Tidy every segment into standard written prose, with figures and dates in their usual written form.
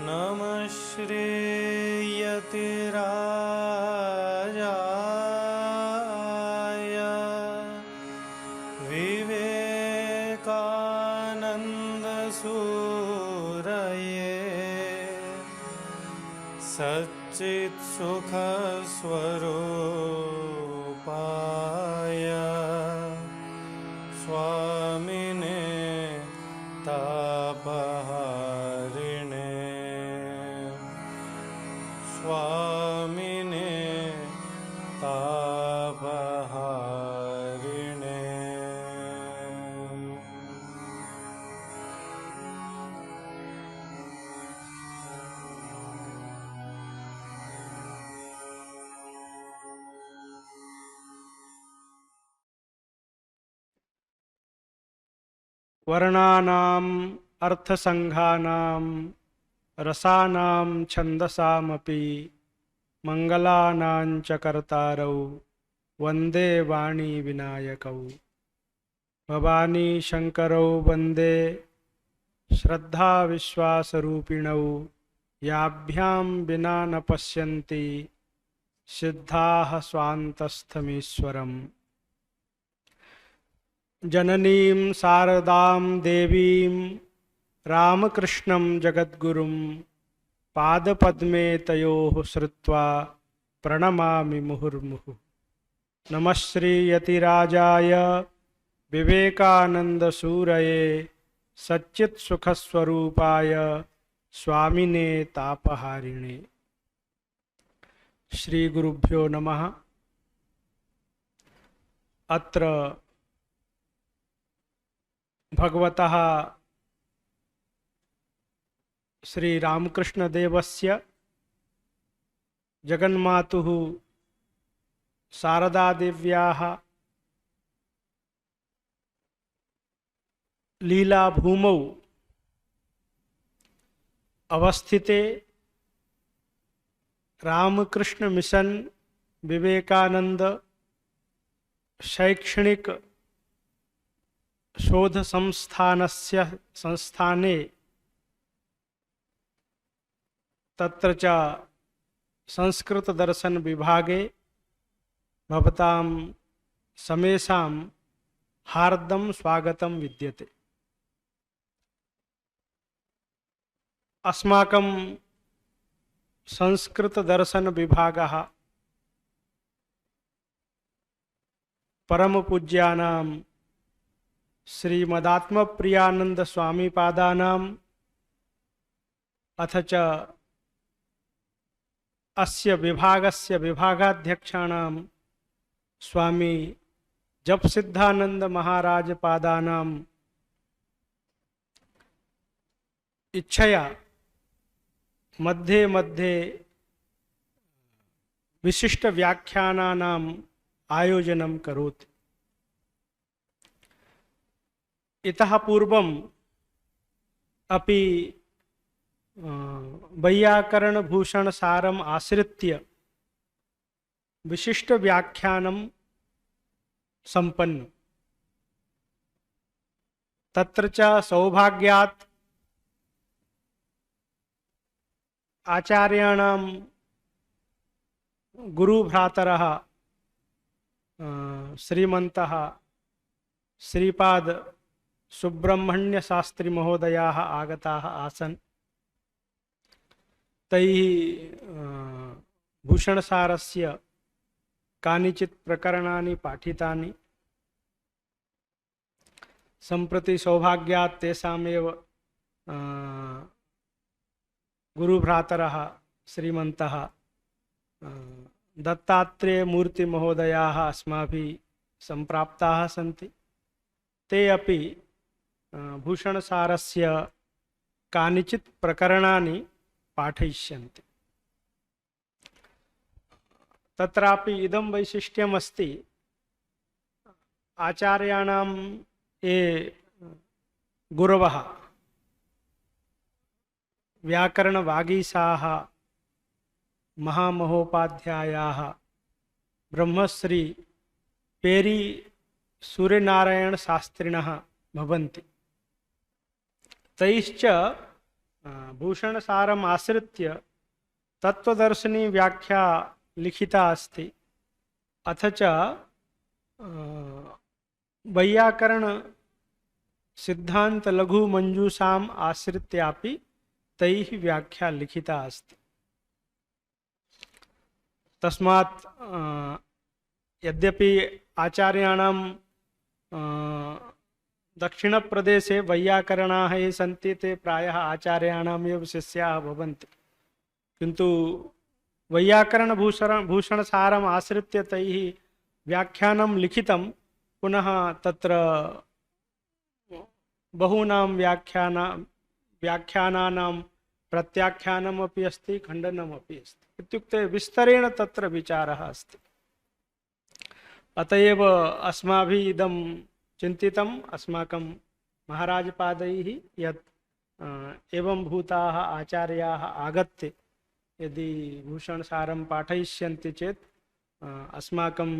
नमः श्रीयतिराजाय विवेकानन्दसूरये सच्चित्सुखस्वरूपाय स्वामिने तापहारिणे स्वामिने तापहारिणे। वर्णानाम् अर्थसंघानां रसानां छन्दसामपि मंगलानां च कर्तारौ वन्दे वाणी विनायकौ। भवानी शंकरौ वन्दे श्रद्धा विश्वासरूपिणौ याभ्यां विना न पश्यन्ति सिद्धाः स्वान्तस्थमीश्वरम्। जननीं शारदां देवीं रामकृष्णं जगद्गुरुं पादपद्मे तयोः श्रुत्वा प्रणमामि मुहुर्मुहुः। नमः श्रीयतिराजाय विवेकानन्दसूरये सच्चित्सुखस्वरूपाय स्वामिने तापहारिणे। श्री गुरुभ्यो नमः। अत्र भगवतः श्री रामकृष्णदेवस्य जगन्मातुः शारदादेव्याः लीलाभूमौ अवस्थिते रामकृष्ण मिशन विवेकानंद शैक्षणिक शोध संस्थानस्य संस्थाने तत्र च संस्कृत दर्शन विभागे भवतां समेषां हार्दं स्वागतं विद्यते। अस्माकं संस्कृत दर्शन विभागः परम पूज्यानां श्रीमदात्मप्रियानंद स्वामी पादानाम् अथ च अस्य विभागस्य विभागाध्यक्षाणां स्वामी जपसिद्धानंद महाराज पादानाम् इच्छया मध्ये मध्ये विशिष्ट व्याख्यानानाम् आयोजनं करोति। इतः पूर्वम् अपि वैयाकरणभूषणसारम् आश्रित्य विशिष्ट व्याख्यानं सम्पन्नं। तत्र च सौभाग्यात् आचार्याणां गुरुभ्रातरः श्रीमन्तः श्रीपाद सुब्रह्मण्य शास्त्री महोदयाः आगताः आसन्। तैः भूषणसारस्य कानिचित् प्रकरणानि पाठितानि। सम्प्रति सौभाग्यात् तेषामेव गुरुभ्रातरः श्रीमन्तः दत्तात्रेयमूर्तिमहोदयाः अस्माभिः सम्प्राप्ताः सन्ति। ते अपि भूषणसारस्य कानिचित् प्रकरणानि पाठयिष्यन्ति। तत्रापि इदं वैशिष्ट्यमस्ति, आचार्याणां ये गुरवः व्याकरणवागीशाः महामहोपाध्यायाः ब्रह्मश्री पेरी सूर्यनारायण शास्त्रिणः भवन्ति। तैश्च भूषणसारम् आश्रित्य तत्त्वदर्शिनी व्याख्या लिखिता अस्ति। अथ च वैयाकरण सिद्धांत लघु मंजूषाम आश्रित्यापि तैः व्याख्या लिखिता अस्ति। तस्मात् यद्यपि आचार्याणां दक्षिणप्रदेशे वैयाकरणाः ये सन्ति ते प्रायः आचार्याणामेव शिष्याः भवन्ति, किन्तु वैयाकरणभूषणसारम् आश्रित्य तैः व्याख्यानं लिखितं, पुनः तत्र बहूनां व्याख्यानानां प्रत्याख्यानमपि अस्ति, खण्डनमपि अस्ति। इत्युक्ते विस्तरेण तत्र विचारः अस्ति। अतएव अस्माभिः इदं चिन्तितम् अस्माकं महाराजपादैः यत् एवं भूताः आचार्याः आगत्य यदि भूषणसारं पाठयिष्यन्ति चेत् अस्माकं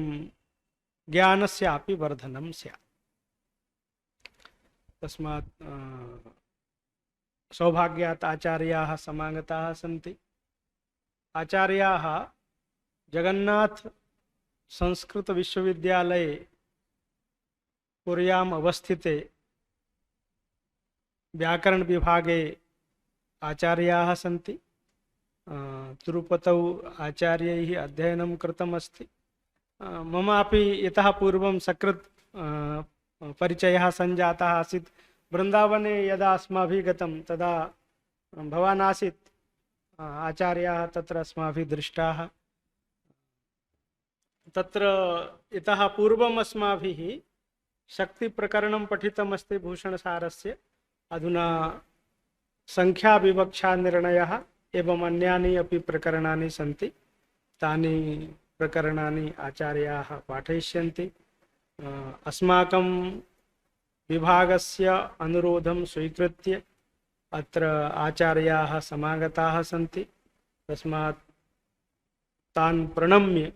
ज्ञानस्यापि वर्धनं स्यात्। तस्मात् सौभाग्यात् आचार्याः समागताः सन्ति। आचार्याः जगन्नाथ संस्कृत विश्वविद्यालये पुर्याम् अवस्थिते व्याकरण विभागे आचार्याः सन्ति। तिरुपतौ आचार्यैः अध्ययनं कृतमस्ति। ममापि इतः पूर्वं सकृत् परिचयः सञ्जातः आसीत्। वृन्दावने यदा अस्माभिः गतं तदा भवान् आसीत्, आचार्याः तत्र अस्माभिः दृष्टाः। तत्र इतः पूर्वम् अस्माभिः शक्तिप्रकरणं पठितमस्ति भूषणसारस्य। अधुना संख्याविवक्षानिर्णयः एवम् अन्यानि अपि प्रकरणानि सन्ति। तानि प्रकरणानि आचार्याः पाठयिष्यन्ति। अस्माकं विभागस्य अनुरोधं स्वीकृत्य अत्र आचार्याः समागताः सन्ति। तस्मात् तान् प्रणम्य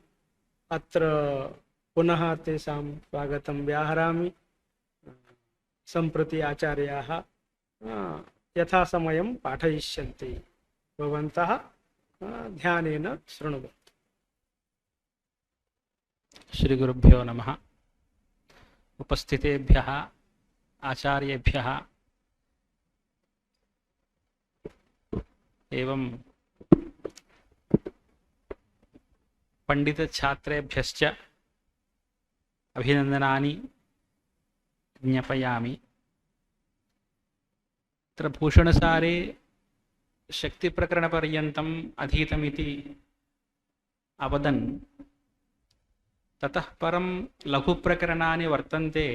अत्र पुनः तेषां स्वागतं व्याहरामि। सम्प्रति आचार्याः यथासमयं पाठयिष्यन्ति। भवन्तः ध्यानेन शृण्वन्तु। श्री गुरुभ्यो नमः। उपस्थितेभ्यः आचार्येभ्यः एवं पंडितछात्रेभ्यश्च अभिनन्दनानि ज्ञापयामि। तत्र भूषणसारे शक्तिप्रकरणपर्यन्तम् अधीतमिति अवदन् ततः परं लघुप्रकरणानि वर्तन्ते।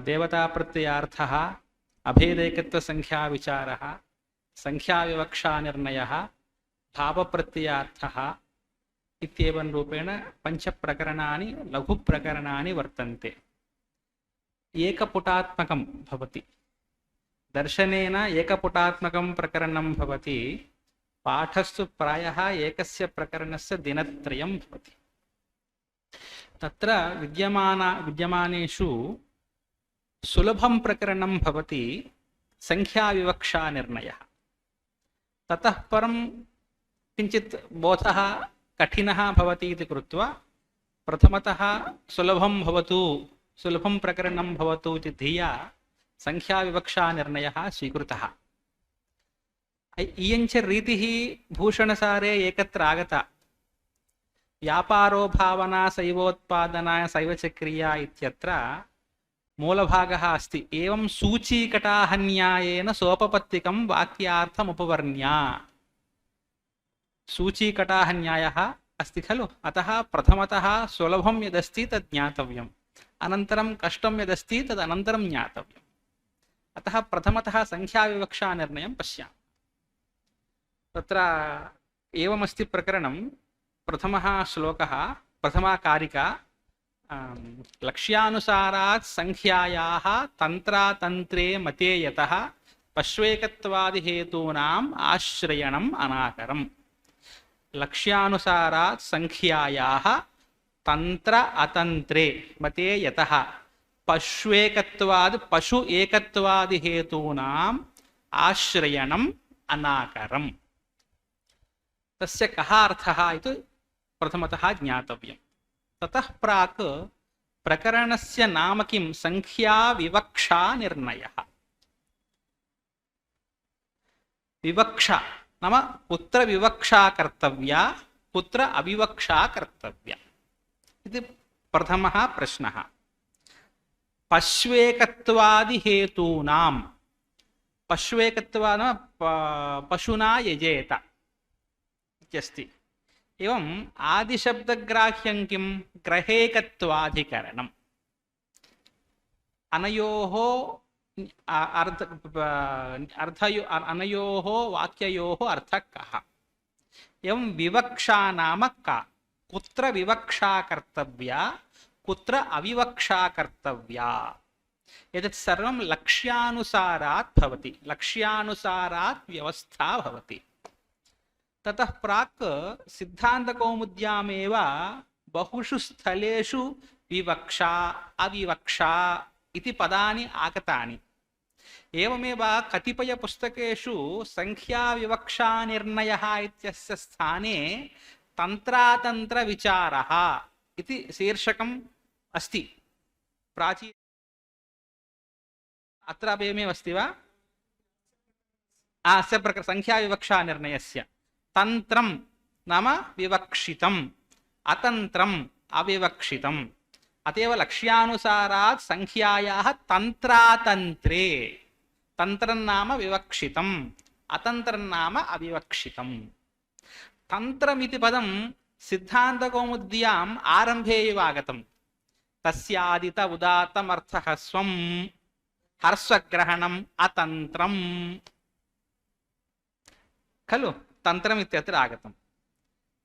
देवताप्रत्ययार्थः, अभेदैकत्वसंख्याविचारः, संख्याविवक्षानिर्णयः, भावप्रत्ययार्थः इत्येवं रूपेण पञ्चप्रकरणानि लघुप्रकरणानि वर्तन्ते। एकपुटात्मकं भवति। दर्शनेन एकपुटात्मकं प्रकरणं भवति। पाठस्तु प्रायः एकस्य प्रकरणस्य दिनत्रयं भवति। तत्र विद्यमानेषु सुलभं प्रकरणं भवति संख्याविवक्षानिर्णयः। ततः परं किञ्चित् बोधः कठिनः भवति इति कृत्वा प्रथमतः सुलभं प्रकरणं भवतु इति धिया संख्याविवक्षानिर्णयः स्वीकृतः। इयञ्च रीतिः भूषणसारे एकत्र आगता। व्यापारो भावना सैवोत्पादना सैवचक्रिया इत्यत्र मूलभागः अस्ति। एवं सूचीकटाहन्यायेन सोपपत्तिकं वाक्यार्थमुपवर्ण्या। सूचीकटाहन्यायः अस्ति खलु। अतः प्रथमतः सुलभं यदस्ति तद् ज्ञातव्यम्, अनन्तरं कष्टं यदस्ति तदनन्तरं ज्ञातव्यम्। अतः प्रथमतः संख्याविवक्षानिर्णयं पश्यामः। तत्र एवमस्ति प्रकरणं। प्रथमः श्लोकः, प्रथमा कारिका। लक्ष्यानुसारात् संख्यायाः तन्त्रातन्त्रे मते यतः पश्वेकत्वादिहेतूनाम् आश्रयणम् अनाकरम्। लक्ष्यानुसारात् संख्यायाः तन्त्र अतन्त्रे मते यतः पशु एकत्वादि हेतूनाम् आश्रयणम् अनाकरम्। तस्य कः अर्थः इति प्रथमतः ज्ञातव्यम्। ततः प्राक् प्रकरणस्य नाम किं? संख्या विवक्षा निर्णयः। विवक्षा नाम कुत्र विवक्षा कर्तव्या, कुत्र अविवक्षा कर्तव्या इति प्रथमः प्रश्नः। पश्वेकत्वादि हेतूनां, पश्वेकत्वा नाम पशुना यजेत इत्यस्ति। एवम् आदिशब्दग्राह्यं किं? ग्रहेकत्वाधिकरणम्। अनयोः अनयोः वाक्ययोः अर्थः कः? एवं विवक्षा नाम का? कुत्र विवक्षा कर्तव्या, कुत्र अविवक्षा कर्तव्या, एतत् सर्वं लक्ष्यानुसारात् भवति। लक्ष्यानुसारात् व्यवस्था भवति। ततः प्राक् सिद्धान्तकौमुद्यामेव बहुषु स्थलेषु विवक्षा अविवक्षा इति पदानि आगतानि। एवमेव कतिपयपुस्तकेषु संख्याविवक्षानिर्णयः इत्यस्य स्थाने तन्त्रातन्त्रविचारः इति शीर्षकम् अस्ति। प्राचीन अत्रापि एवमेव अस्ति वा? अस्य संख्याविवक्षानिर्णयस्य तन्त्रं नाम विवक्षितम्, अतन्त्रम् अविवक्षितम्। अतएव लक्ष्यानुसारात् संख्यायाः तन्त्रातन्त्रे, तन्त्रं नाम विवक्षितम्, अतन्त्रं नाम अविवक्षितम्। तन्त्रमिति पदं सिद्धान्तकौमुद्याम् आरम्भे एव आगतम्। तस्यादित उदात्तमर्थः स्वं हर्षग्रहणम् अतन्त्रम् खलु, तन्त्रम् इत्यत्र आगतम्।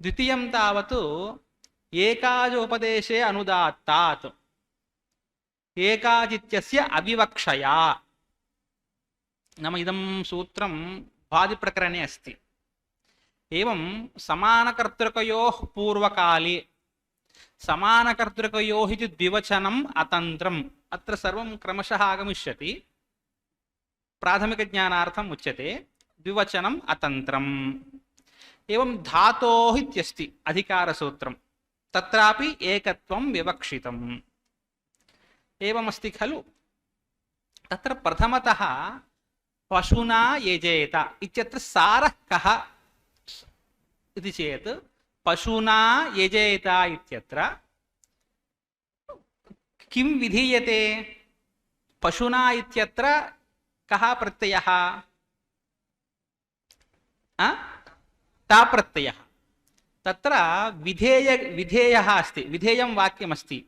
द्वितीयं तावत् एकाजोपदेशे अनुदात्तात्, एकाजित्यस्य अविवक्षया नाम इदं सूत्रं भादिप्रकरणे अस्ति। एवं समानकर्तृकयोः पूर्वकाले, समानकर्तृकयोः इति द्विवचनम् अतन्त्रम्, अत्र सर्वं क्रमशः आगमिष्यति, प्राथमिकज्ञानार्थम् उच्यते। द्विवचनम् अतन्त्रम्। एवं धातोः इत्यस्ति अधिकारसूत्रं, तत्रापि एकत्वं विवक्षितम्। एवमस्ति खलु। तत्र प्रथमतः पशुना यजेत इत्यत्र सारः कः इति चेत्, पशुना यजेत इत्यत्र किं विधीयते? पशुना इत्यत्र कः प्रत्ययः? ता प्रत्ययः। तत्र विधेयः अस्ति, विधेयं वाक्यमस्ति।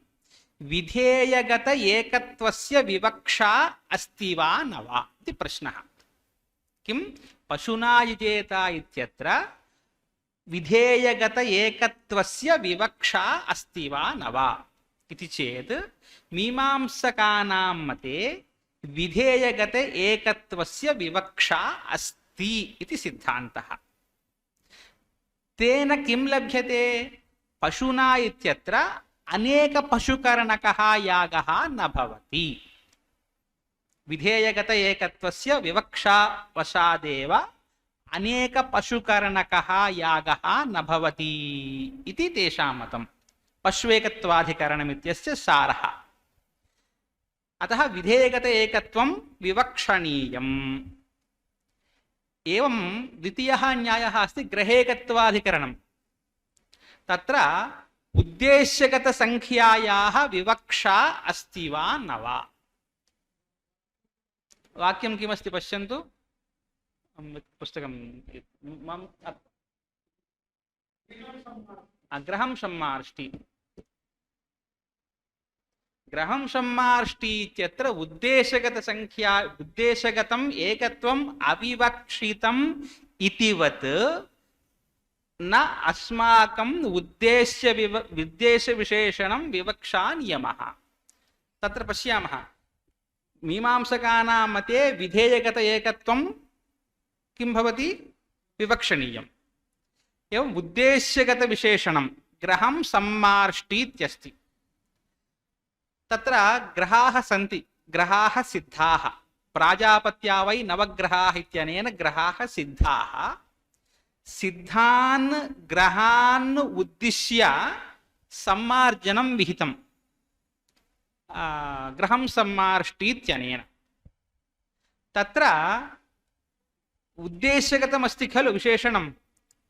विधेयगत एकत्वस्य विवक्षा अस्ति वा न वा इति प्रश्नः। किं? पशुना यजेत इत्यत्र विधेयगत एकत्वस्य विवक्षा अस्ति वा न वा इति चेत्, मीमांसकानां मते विधेयगत एकत्वस्य विवक्षा अस्ति इति सिद्धान्तः। तेन किं लभ्यते? पशुना इत्यत्र अनेक पशुकरणकः यागः न भवति। विधेयगत एकत्वस्य विवक्षा वशादेव अनेक पशुकरणकः यागः न भवति इति तेषां मतं। पश्वेकत्वाधिकरणमित्यस्य सारः। अतः विधेयगत एकत्वं विवक्षणीयम्। एवं द्वितीयः न्यायः अस्ति ग्रहेकत्वाधिकरणम्। तत्र उद्देश्यगतसंख्यायाः विवक्षा अस्ति वा न वा। वाक्यं किमस्ति पश्यन्तु। पुस्तकं गृहं सम्मार्ष्टि। ग्रहं सम्मार्ष्टि इत्यत्र उद्देशगतसंख्या, उद्देशगतम् एकत्वम् अविवक्षितम् इतिवत् न अस्माकम् उद्देश्यविशेषणं विवक्षा नियमः। तत्र पश्यामः, मीमांसकानां मते विधेयगत एकत्वं किं भवति? विवक्षणीयम्। एवम् उद्देश्यगतविशेषणं ग्रहं सम्मार्ष्टि इत्यस्ति। तत्र ग्रहाः सन्ति, ग्रहाः सिद्धाः। प्राजापत्या वै नवग्रहाः इत्यनेन ग्रहाः सिद्धाः सिद्धान् ग्रहान् उद्दिश्य सम्मार्जनं विहितं ग्रहं सम्मार्ष्टीत्यनेन तत्र उद्देश्यगतमस्ति खलु विशेषणं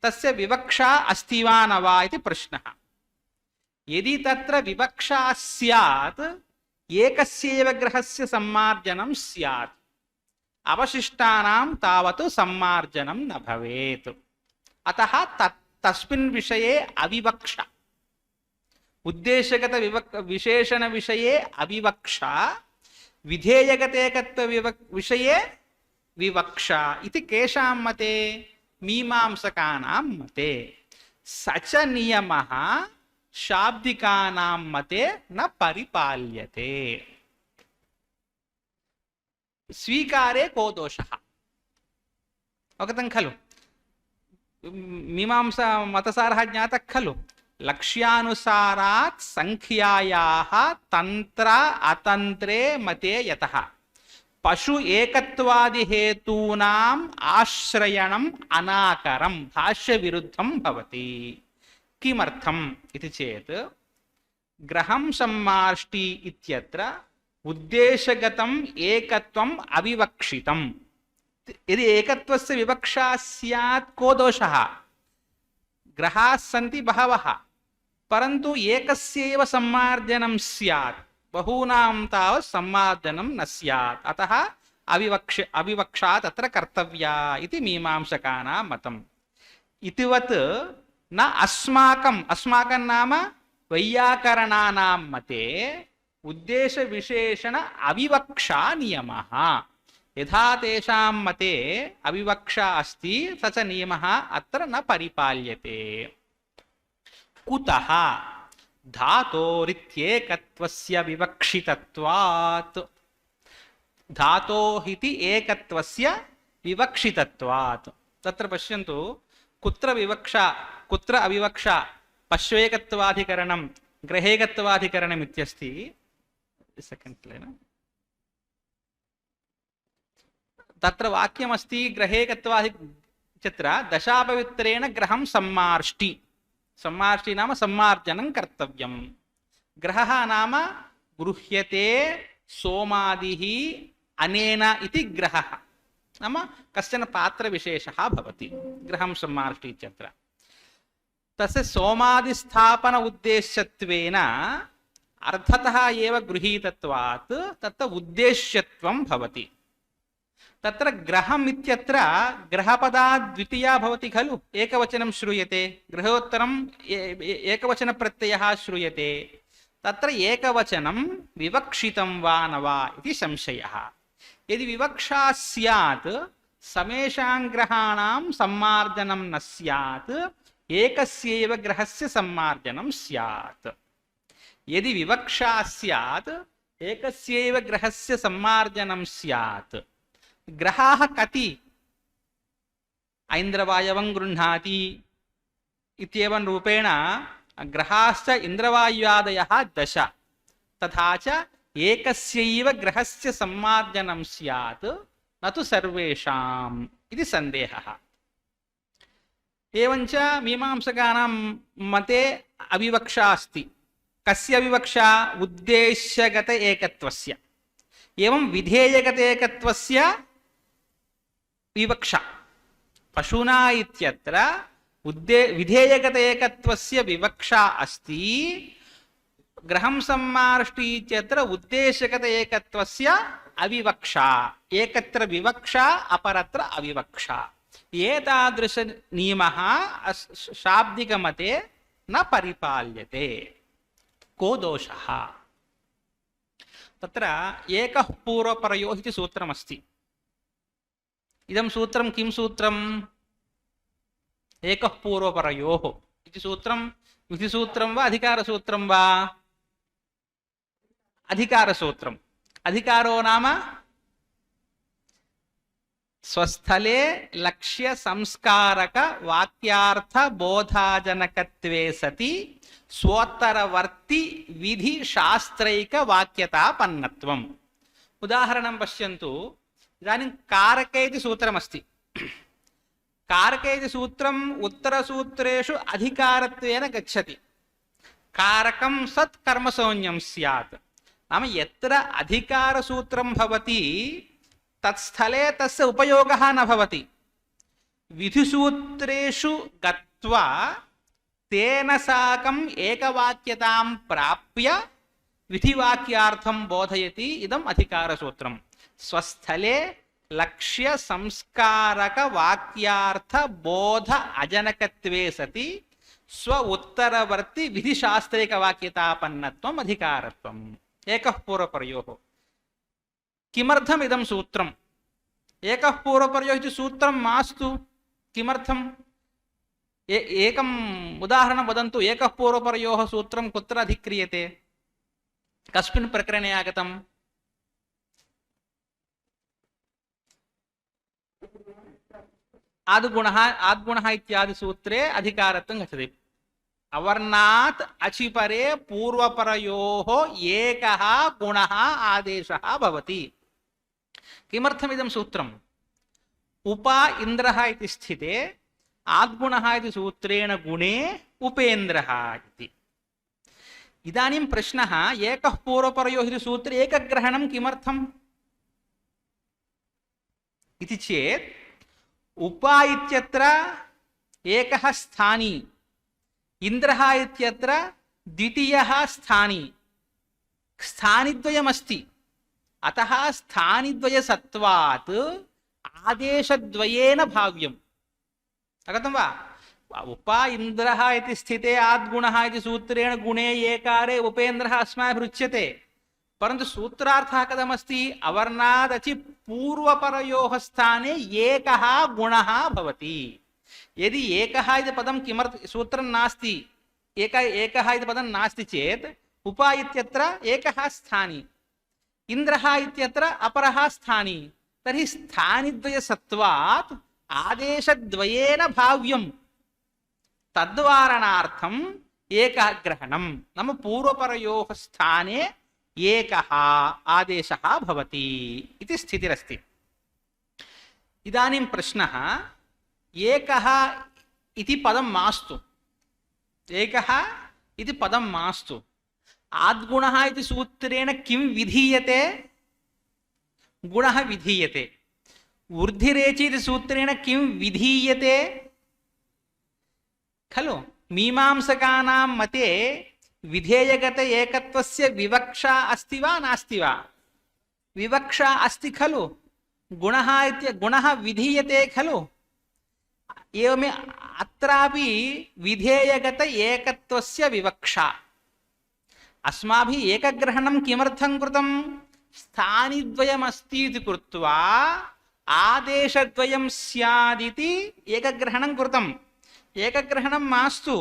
तस्य विवक्षा अस्ति वा न वा इति प्रश्नः यदि तत्र विवक्षा स्यात् एकस्यैव ग्रहस्य सम्मार्जनं स्यात् अवशिष्टानां तावत् सम्मार्जनं न भवेत् अतः तस्मिन् विषये अविवक्षा उद्देश्यगत विशेषण विषये अविवक्षा विधेयगतेकत्व विषये विवक्षा इति केषां मते मीमांसकानां मते स च नियमः शाब्दिकानां मते न परिपाल्यते स्वीकारे को दोषः अवगतं खलु मीमांसा मतसारः ज्ञातः खलु लक्ष्यानुसारात् संख्यायाः तंत्र अतंत्रे मते यतः पशु एकत्वादि हेतूनाम् आश्रयणम् अनाकरं भाष्य विरुद्धं भवति किमर्थम् इति चेत् ग्रहं सम्मार्ष्टि इत्यत्र उद्देशगतम् एकत्वम् अविवक्षितम् यदि एकत्वस्य विवक्षा स्यात् को दोषः ग्रहाः सन्ति बहवः परन्तु एकस्यैव सम्मार्जनं स्यात् बहूनां तावत् सम्मार्जनं न स्यात् अतः अविवक्षा तत्र कर्तव्या इति मीमांसकानां मतम् इतिवत् न अस्माकं नाम वैयाकरणानां मते उद्देश विशेषण अविवक्षा नियमः यथा तेषां मते अविवक्षा अस्ति स च नियमः अत्र न परिपाल्यते कुतः धातोरित्येकत्वस्य विवक्षितत्वात् धातोः इति एकत्वस्य विवक्षितत्वात् तत्र पश्यन्तु कुत्र विवक्षा कुत्र अविवक्षा पश्वेकत्वाधिकरणं ग्रहेकत्वाधिकरणम् इत्यस्ति सेकंड लाइन तत्र वाक्यमस्ति ग्रहेकत्वाधिकत्र दशापवित्रेण ग्रहं सम्मार्ष्टि सम्मार्ष्टि नाम सम्मार्जनं कर्तव्यं ग्रहः नाम गृह्यते सोमादिः अनेन इति ग्रहः नाम कश्चन पात्रविशेषः भवति ग्रहं सम्मार्ष्टि इत्यत्र तस्य सोमादिस्थापन उद्देश्यत्वेन अर्थतः एव गृहीतत्वात् तत्र उद्देश्यत्वं भवति तत्र ग्रहम् इत्यत्र ग्रहपदात् द्वितीया भवति खलु एकवचनं श्रूयते गृहोत्तरम् एकवचनप्रत्ययः श्रूयते तत्र एकवचनं विवक्षितं वा न वा इति संशयः यदि विवक्षा स्यात् समेषां ग्रहाणां सम्मार्जनं न स्यात् एकस्यैव ग्रहस्य सम्मार्जनं स्यात् यदि विवक्षा स्यात् एकस्यैव ग्रहस्य सम्मार्जनं स्यात् ग्रहाः कति ऐन्द्रवायवं गृह्णाति इत्येवं रूपेण ग्रहाश्च इन्द्रवायुवादयः 10 तथा च एकस्यैव ग्रहस्य सम्मार्जनं स्यात् न तु सर्वेषाम् इति सन्देहः एवञ्च मीमांसकानां मते अविवक्षा अस्ति कस्य विवक्षा उद्देश्यगत एकत्वस्य एवं विधेयगत एकत्वस्य विवक्षा पशुना इत्यत्र विधेयगत एकत्वस्य विवक्षा अस्ति ग्रहं सम्मार्ष्टि इत्यत्र उद्देश्यगत एकत्वस्य अविवक्षा एकत्र विवक्षा अपरत्र अविवक्षा एतादृश नियमः शाब्दिकमते न परिपाल्यते को दोषः तत्र एकः पूर्वपरयोः इति सूत्रमस्ति इदं सूत्रं किं सूत्रम् एकः पूर्वपरयोः इति सूत्रं विधिसूत्रं वा अधिकारसूत्रं वा अधिकारसूत्रम् अधिकारो नाम स्वस्थले लक्ष्य संस्कारक वाक्यार्थ बोधाजनकत्वे सति स्वोत्तरवर्ती विधि शास्त्रैक वाक्यतापन्नत्वम् उदाहरणं पश्यन्तु इदानीं कारके इति सूत्रमस्ति। कारके इति सूत्रम् उत्तरसूत्रेषु अधिकारत्वेन गच्छति। कारकं सत् कर्मसौन्यं स्यात्। नाम यत्र अधिकारसूत्रं भवति तत्स्थले तस्य उपयोगः न भवति। विधिसूत्रेषु गत्वा तेन साकम् एकवाक्यतां प्राप्य विधिवाक्यार्थं बोधयति इदम् अधिकारसूत्रम्। स्वस्थले लक्ष्य संस्कारक वाक्यार्थ बोध अजनकत्वे सति स्व उत्तरवर्ती विधिशास्त्रिक वाक्यतापन्नत्वम् अधिकारत्वम्। एकः पूर्वपरयोः। किमर्थम् इदं सूत्रम्? एकः पूर्वपरयोः इति सूत्रं मास्तु। किमर्थम्? एकम् उदाहरणं वदन्तु। एकः पूर्वपरयोः सूत्रं कुत्र अधिक्रियते? कस्मिन् प्रकरणे आगतम्? आद्गुणः इत्यादि सूत्रे अधिकारत्वं गच्छति। अवर्णात् अचिपरे पूर्वपरयोः एकः गुणः आदेशः भवति। किमर्थम् इदं सूत्रम्? उपा इन्द्रः इति स्थिते आद्गुणः इति सूत्रेण गुणे उपेन्द्रः इति। इदानीं प्रश्नः, एकः पूर्वपरयोः इति सूत्रे एकग्रहणं किमर्थम् इति चेत् उपा इत्यत्र एकः स्थानी, इन्द्रः इत्यत्र द्वितीयः स्थानी, स्थानिद्वयमस्ति। अतः स्थानिद्वयसत्वात् आदेशद्वयेन भाव्यम्। अवगतं वा? उपा इन्द्रः इति स्थिते आद्गुणः इति सूत्रेण गुणे एकारे उपेन्द्रः अस्माभिरुच्यते। परन्तु सूत्रार्थः कथमस्ति? अवर्णादचि पूर्वपरयोः स्थाने एकः गुणः भवति। यदि एकः इति पदं किमर्थं सूत्रं नास्ति, एकः इति पदं नास्ति चेत् उपा इत्यत्र एकः स्थानी, इन्द्रः इत्यत्र अपरः स्थानी, तर्हि स्थानिद्वयसत्वात् आदेशद्वयेन भाव्यम्। तद्वारणार्थम् एकः ग्रहणं, नाम पूर्वपरयोः स्थाने एकः आदेशः भवति इति स्थितिरस्ति। इदानीं प्रश्नः, एकः इति पदं मास्तु, एकः इति पदं मास्तु, आद्गुणः इति सूत्रेण किं विधीयते? गुणः विधीयते। वृद्धिरेचि इति सूत्रेण किं विधीयते खलु? मीमांसकानां मते विधेयगत एकत्वस्य विवक्षा अस्ति वा नास्ति वा? विवक्षा अस्ति खलु? गुणः विधीयते खलु? एवमे अत्रापि विधेयगत एकत्वस्य विवक्षा। अस्माभिः एकग्रहणं किमर्थं कृतं? स्थानिद्वयमस्ति इति कृत्वा आदेशद्वयं स्यादिति एकग्रहणं कृतम्। एकग्रहणं मास्तु।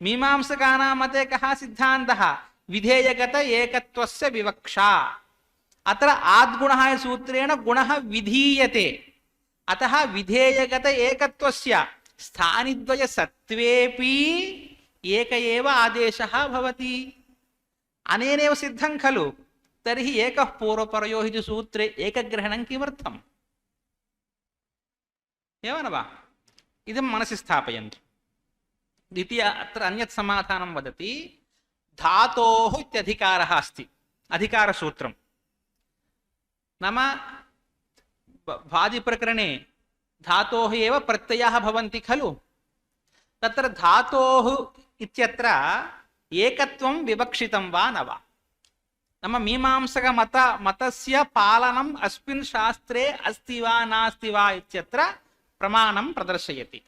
मीमांसकानां मते कः सिद्धान्तः? विधेयगत एकत्वस्य विवक्षा। अत्र आद्गुणः सूत्रेण गुणः विधीयते। अतः विधेयगत एकत्वस्य स्थानिद्वयसत्त्वेपि एक एव आदेशः भवति। अनेनैव सिद्धं खलु? तर्हि एकः पूर्वपरयोः इति सूत्रे एकग्रहणं किमर्थम्? एवं न वा? इदं मनसि स्थापयन्तु। द्वितीय अत्र अन्यत् समाधानं वदति। धातोः इत्यधिकारः अस्ति, अधिकारसूत्रं। नाम भादिप्रकरणे धातोः एव प्रत्ययाः भवन्ति खलु? तत्र धातोः इत्यत्र एकत्वं विवक्षितं वा न वा? नाम मीमांसकमतस्य पालनम् अस्मिन् शास्त्रे अस्ति वा नास्ति वा इत्यत्र प्रमाणं प्रदर्शयति।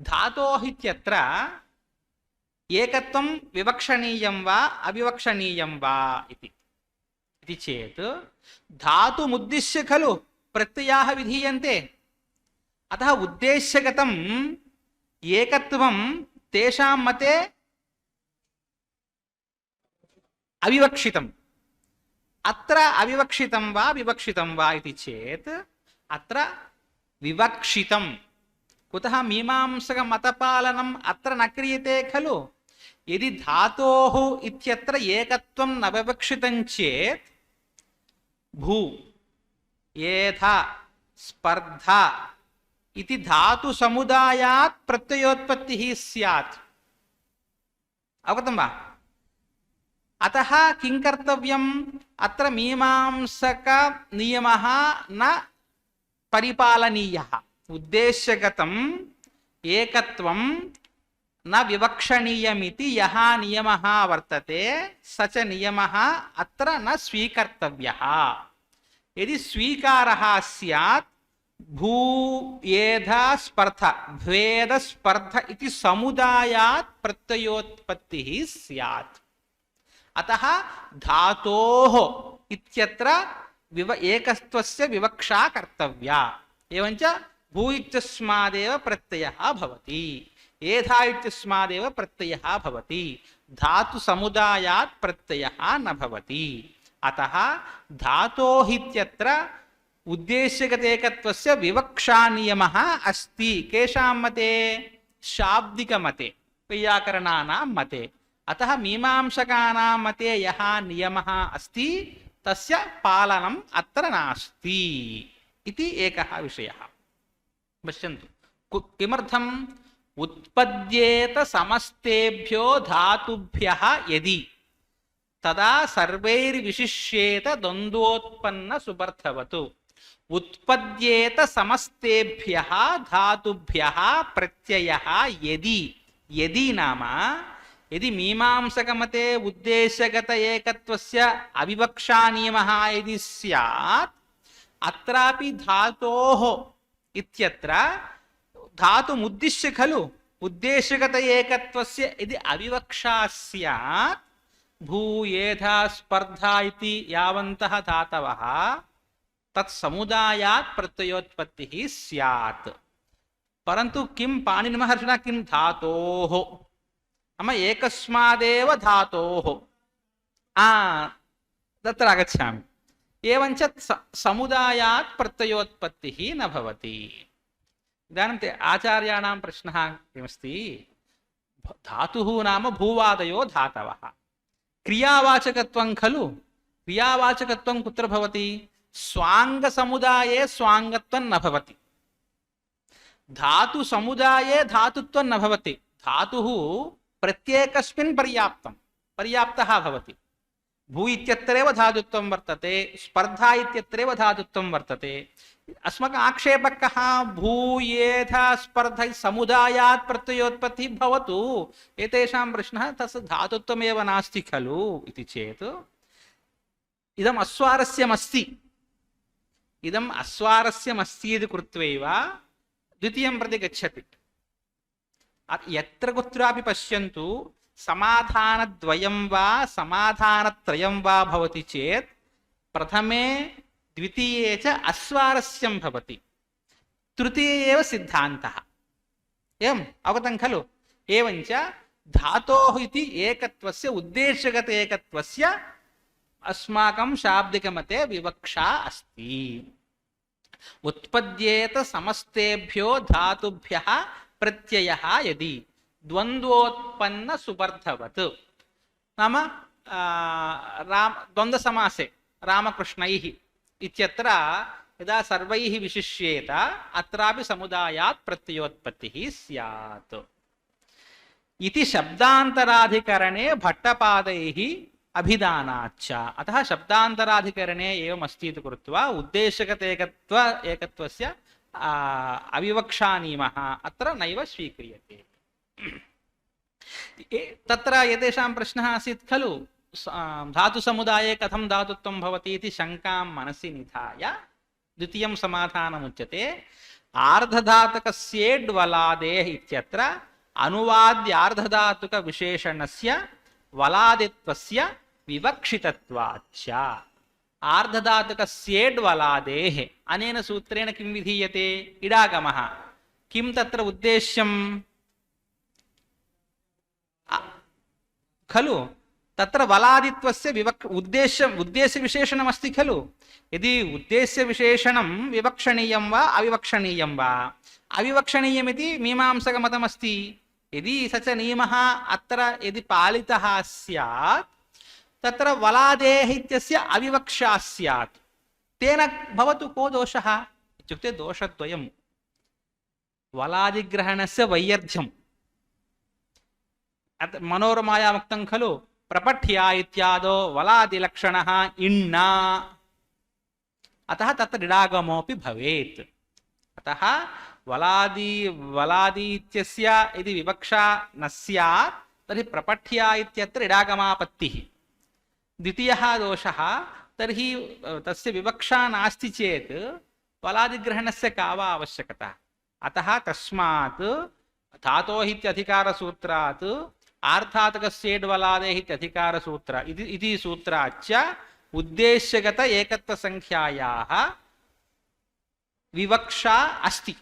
धातोः इत्यत्र एकत्वं विवक्षणीयं वा अविवक्षणीयं वा इति चेत् धातुमुद्दिश्य खलु प्रत्ययाः विधीयन्ते। अतः उद्देश्यगतम् एकत्वं तेषां मते अविवक्षितम्। अत्र अविवक्षितं वा विवक्षितं वा इति चेत् अत्र विवक्षितं। कुतः? मीमांसकमतपालनम् अत्र न क्रियते खलु? यदि धातोः इत्यत्र एकत्वं न विवक्षितं चेत् भू येधा स्पर्धा इति धातु समुदायात् प्रत्ययोत्पत्तिः स्यात्। अवगतं वा? अतः किं कर्तव्यम्? अत्र मीमांसक नियमः न परिपालनीयः। उद्देश्यगतम् एकत्वं न विवक्षणीयमिति यः नियमः वर्तते स च नियमः अत्र न स्वीकर्तव्यः। यदि स्वीकारः स्यात् भू येध स्पर्ध भेद स्पर्ध इति समुदायात् प्रत्ययोत्पत्तिः स्यात्। अतः धातोः इत्यत्र एकत्वस्य विवक्षा कर्तव्या। एवञ्च भू इत्यस्मादेव प्रत्ययः भवति, येधा इत्यस्मादेव प्रत्ययः भवति, धातु समुदायात् प्रत्ययः न भवति। अतः धातोः इत्यत्र उद्देश्यगतेकत्वस्य विवक्षा नियमः अस्ति। केषां मते? शाब्दिकमते, वैयाकरणानां मते। अतः मीमांसकानां मते यः नियमः अस्ति तस्य पालनम् अत्र नास्ति इति एकः विषयः। पश्यन्तु किमर्थम्? उत्पद्येत समस्तेभ्यो धातुभ्यः यदि तदा सर्वैर्विशिष्येत द्वन्द्वोत्पन्न सुबर्थवतु। उत्पद्येत समस्तेभ्यः धातुभ्यः प्रत्ययः यदि, यदि नाम यदि मीमांसकमते उद्देश्यगत एकत्वस्य अविवक्षा नियमः यदि स्यात्, अत्रापि धातोः इत्यत्र धातुमुद्दिश्य खलु उद्देश्यगत एकत्वस्य यदि अविवक्षा स्यात्, भू येधा स्पर्धा इति यावन्तः धातवः तत्समुदायात् प्रत्ययोत्पत्तिः स्यात्। परन्तु किं पाणिनिमहर्षिणा किं धातोः नाम एकस्मादेव धातोः तत्र आगच्छामि। एवञ्च समुदायात् प्रत्ययोत्पत्तिः न भवति। इदानीं ते आचार्याणां प्रश्नः किमस्ति? धातुः नाम भूवादयो धातवः, क्रियावाचकत्वं खलु। क्रियावाचकत्वं कुत्र भवति? स्वाङ्गसमुदाये स्वाङ्गत्वं न भवति, धातुसमुदाये धातुत्वं न भवति। धातुः प्रत्येकस्मिन् पर्याप्तः भवति। भू इत्यत्रैव धातुत्वं वर्तते, स्पर्धा इत्यत्रैव धातुत्वं वर्तते। अस्माकम् आक्षेपः कः? भू येधा स्पर्धा समुदायात् प्रत्ययोत्पत्तिः भवतु, एतेषां प्रश्नः तस्य धातुत्वमेव नास्ति खलु इति चेत् इदम् अस्वारस्यमस्ति, इदम् अस्वारस्यमस्ति इति कृत्वैव द्वितीयं प्रति गच्छति। यत्र कुत्रापि पश्यन्तु समाधानद्वयं वा समाधानत्रयं वा भवति चेत् प्रथमे द्वितीये च अस्वारस्यं भवति, तृतीये एव सिद्धान्तः। एवम् अवगतं खलु? एवञ्च धातोः इति एकत्वस्य उद्देश्यगत एकत्वस्य अस्माकं शाब्दिकमते विवक्षा अस्ति। उत्पद्येत समस्तेभ्यो धातुभ्यः प्रत्ययः यदि द्वन्द्वोत्पन्न सुबर्थवत् नाम द्वन्द्वसमासे रामकृष्णैः इत्यत्र यदा सर्वैः विशिष्येत अत्रापि समुदायात् प्रत्ययोत्पत्तिः स्यात् इति शब्दान्तराधिकरणे भट्टपादैः अभिधानाच्च। अतः शब्दान्तराधिकरणे एवम् अस्ति इति कृत्वा उद्देश्यगत एकत्वस्य अविवक्षानियमः अत्र नैव स्वीक्रियते। तत्र एतेषां प्रश्नः आसीत् खलु, धातुसमुदाये कथं धातुत्वं भवति इति शङ्कां मनसि निधाय द्वितीयं समाधानमुच्यते। आर्धधातुकस्येड्वलादेः इत्यत्र अनुवाद्यार्धधातुकविशेषणस्य वलादित्वस्य विवक्षितत्वाच्च। आर्धधातुकस्येड्वलादेः अनेन सूत्रेण किं विधीयते? इडागमः। किं तत्र उद्देश्यम् खलु? तत्र वलादित्वस्य उद्देश्यविशेषणमस्ति खलु। यदि उद्देश्यविशेषणं विवक्षणीयं वा अविवक्षणीयं वा? अविवक्षणीयमिति मीमांसकमतमस्ति। यदि स च नियमः अत्र यदि पालितः स्यात् तत्र वलादेः इत्यस्य अविवक्षा स्यात्। तेन भवतु को दोषः इत्युक्ते दोषद्वयं वलादिग्रहणस्य वैयर्थ्यम् मनोरमायाम् उक्तं खलु प्रपठ्या इत्यादौ वलादिलक्षणः इण्णा अतः तत्र इडागमोऽपि भवेत् अतः वलादि इत्यस्य यदि विवक्षा न स्यात् तर्हि प्रपठ्या इत्यत्र इडागमापत्तिः द्वितीयः दोषः तर्हि तस्य विवक्षा नास्ति चेत् वलादिग्रहणस्य का वा आवश्यकता अतः तस्मात् धातोः इत्यधिकारसूत्रात् आर्थातकस्येड्वलादेः इत्यधिकारसूत्र इति सूत्राच्च उद्देश्यगत एकत्वसङ्ख्यायाः विवक्षा अस्ति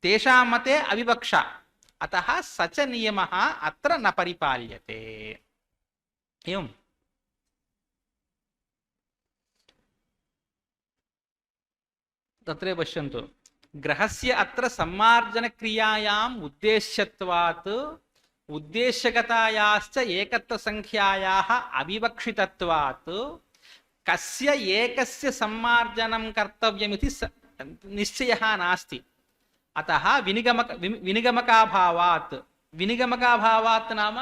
तेषां मते अविवक्षा अतः स च नियमः अत्र न परिपाल्यते एवं तत्र पश्यन्तु ग्रहस्य अत्र सम्मार्जनक्रियायाम् उद्देश्यत्वात् उद्देश्यगतायाश्च एकत्वसङ्ख्यायाः अविवक्षितत्वात् कस्य एकस्य सम्मार्जनं कर्तव्यमिति निश्चयः नास्ति अतः विनिगमकाभावात् नाम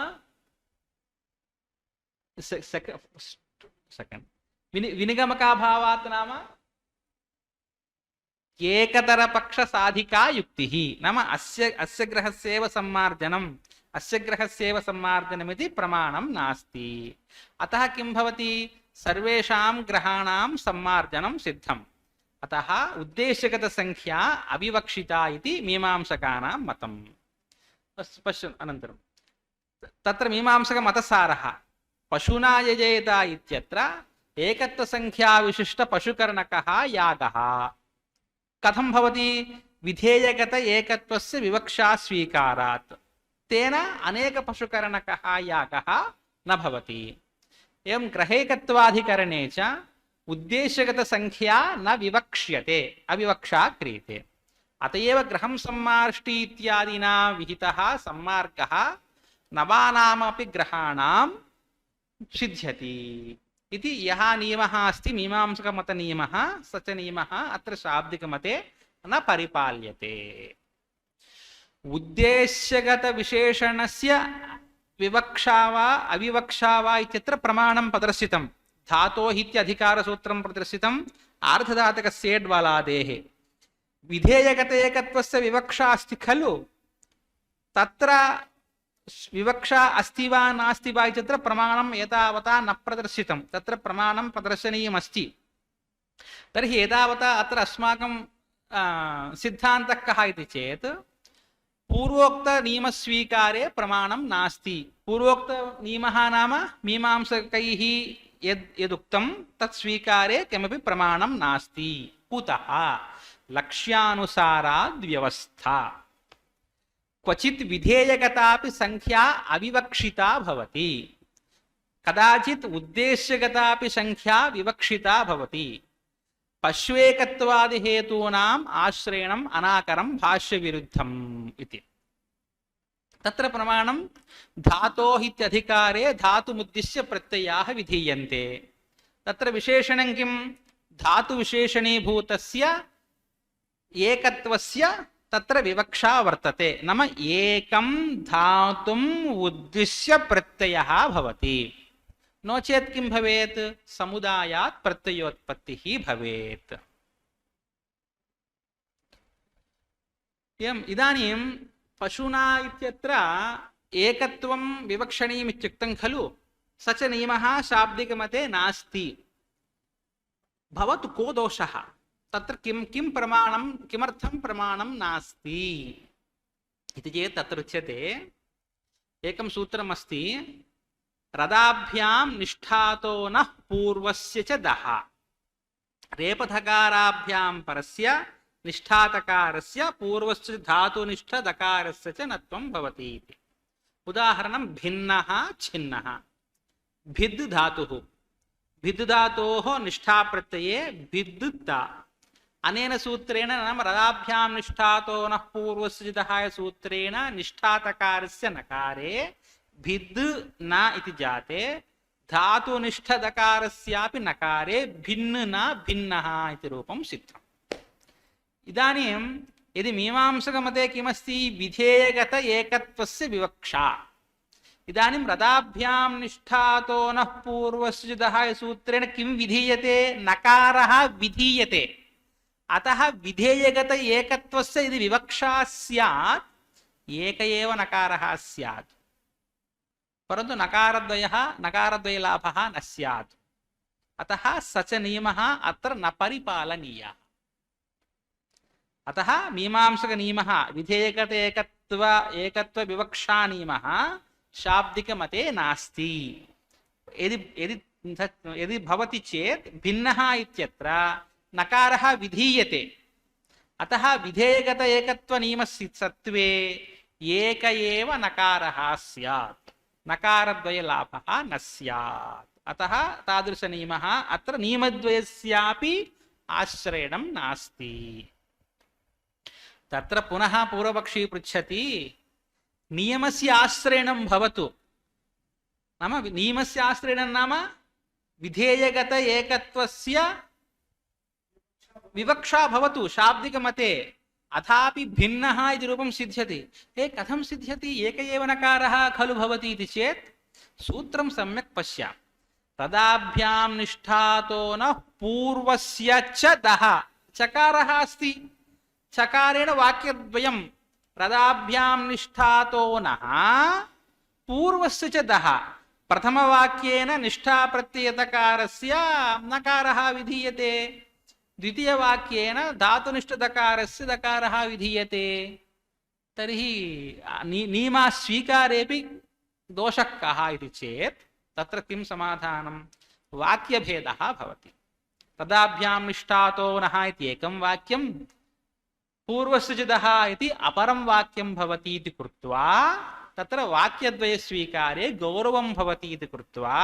विनिगमकाभावात् नाम एकतरपक्षसाधिका युक्तिः नाम अस्य ग्रहस्यैव सम्मार्जनमिति प्रमाणं नास्ति अतः किं भवति सर्वेषां ग्रहाणां सम्मार्जनं सिद्धम् अतः उद्देश्यगतसङ्ख्या अविवक्षिता इति मीमांसकानां मतम् पश्यन्तु अनन्तरं तत्र मीमांसकमतसारः पशुना यजेत इत्यत्र एकत्वसङ्ख्याविशिष्टपशुकर्णकः यागः कथं भवति विधेयगत एकत्वस्य विवक्षा स्वीकारात् तेन अनेकपशुकर्णकः यागः न भवति एवं ग्रहेकत्वाधिकरणे च उद्देश्यगतसङ्ख्या न विवक्ष्यते अविवक्षा क्रियते अतएव ग्रहं सम्मार्ष्टि इत्यादिना विहितः सम्मार्गः नवानामपि ग्रहाणां सिद्ध्यति इति यः नियमः अस्ति मीमांसकमतनियमः स च नियमः अत्र शाब्दिकमते न परिपाल्यते उद्देश्यगतविशेषणस्य विवक्षा वा अविवक्षा वा इत्यत्र प्रमाणं प्रदर्शितं धातोः इत्यधिकारसूत्रं प्रदर्शितम् आर्धधातुकस्येड्वलादेः विधेयगत एकत्वस्य विवक्षा अस्ति खलु तत्र विवक्षा अस्ति वा नास्ति वा इत्यत्र प्रमाणं एतावता न प्रदर्शितं तत्र प्रमाणं प्रदर्शनीयमस्ति तर्हि एतावता अत्र अस्माकं सिद्धान्तः कः इति चेत् पूर्वोक्तनियमस्वीकारे प्रमाणं नास्ति पूर्वोक्तनियमः नाम मीमांसकैः यदुक्तं तत् स्वीकारे किमपि प्रमाणं नास्ति कुतः लक्ष्यानुसाराद्व्यवस्था क्वचित् विधेयगतापि संख्या अविवक्षिता भवति कदाचित् उद्देश्यगतापि संख्या विवक्षिता भवति पश्वेकत्वादि हेतूनाम् आश्रयणम् अनाकरं भाष्यविरुद्धम् इति तत्र प्रमाणं धातोः इत्यधिकारे धातुमुद्दिश्य प्रत्ययाः विधीयन्ते तत्र विशेषणं किं धातुविशेषणीभूतस्य एकत्वस्य तत्र विवक्षा वर्तते नाम एकं धातुम् उद्दिश्य प्रत्ययः भवति नो चेत् किं भवेत् समुदायात् प्रत्ययोत्पत्तिः भवेत् एवम् इदानीं पशुना इत्यत्र एकत्वं विवक्षणीयमित्युक्तं खलु स च नियमः शाब्दिकमते नास्ति भवतु को दोषः तत्र किं प्रमाणं किमर्थं प्रमाणं नास्ति इति चेत् तत्र उच्यते एकं सूत्रमस्ति रदाभ्यां निष्ठातो नः पूर्वस्य च दः रेपथकाराभ्यां परस्य निष्ठातकारस्य पूर्वस्य धातुनिष्ठदकारस्य च नत्वं भवति इति उदाहरणं भिन्नः छिन्नः भिद् धातुः भिद् धातोः निष्ठाप्रत्यये भिद् अनेन सूत्रेण नाम रदाभ्यां निष्ठातो नः पूर्वस्य दहाय सूत्रेण निष्ठातकारस्य नकारे भिद् न इति जाते धातुनिष्ठदकारस्यापि नकारे भिन्न न भिन्नः इति रूपं सिद्धम्। इदानीं यदि मीमांसकमते किमस्ति विधेयगत एकत्वस्य विवक्षा। इदानीं रदाभ्यां निष्ठातो नः पूर्वस्युदः सूत्रेण किं विधीयते? नकारः विधीयते। अतः विधेयगत एकत्वस्य यदि विवक्षा स्यात् एक एव नकारः स्यात्, परन्तु नकारद्वयलाभः न स्यात्। अतः स च नियमः अत्र न परिपालनीयः। अतः मीमांसकनियमः विधेयगत एकत्व विवक्षा नियमः शाब्दिकमते नास्ति। यदि भवति चेत् भिन्नः इत्यत्र नकारः विधीयते। अतः विधेयगत एकत्व नियमस्य सत्त्वे एक एव नकारः स्यात्, नकारद्वय लाभः न स्यात्। अतः तादृशनियमः अत्र नियमद्वयस्यापि आश्रयणं नास्ति। तत्र पुनः पूर्वपक्षी पृच्छति नियमस्य आश्रयणं भवतु, नाम नियमस्य आश्रयणं नाम विधेयगत एकत्वस्य विवक्षा भवतु शाब्दिकमते, अथापि भिन्नः इति रूपं सिद्ध्यति। कथं सिद्ध्यति? एक एव नकारः खलु भवति इति चेत् सूत्रं सम्यक् पश्यामः। तदाभ्यां निष्ठातो न पूर्वस्य च दः, चकारः अस्ति, चकारेण वाक्यद्वयं रदाभ्यां निष्ठातो नः पूर्वस्य च दः। प्रथमवाक्येन निष्ठाप्रत्ययतकारस्य नकारः विधीयते, द्वितीयवाक्येन धातुनिष्ठदकारस्य दकारः विधीयते। तर्हि नियमास्वीकारेपि दोषः कः इति चेत् तत्र किं समाधानं? वाक्यभेदः भवति। तदाभ्यां निष्ठातो नः इति एकं वाक्यं, पूर्वस्य च दः इति अपरं वाक्यं भवति इति कृत्वा तत्र वाक्यद्वयस्वीकारे गौरवं भवति इति कृत्वा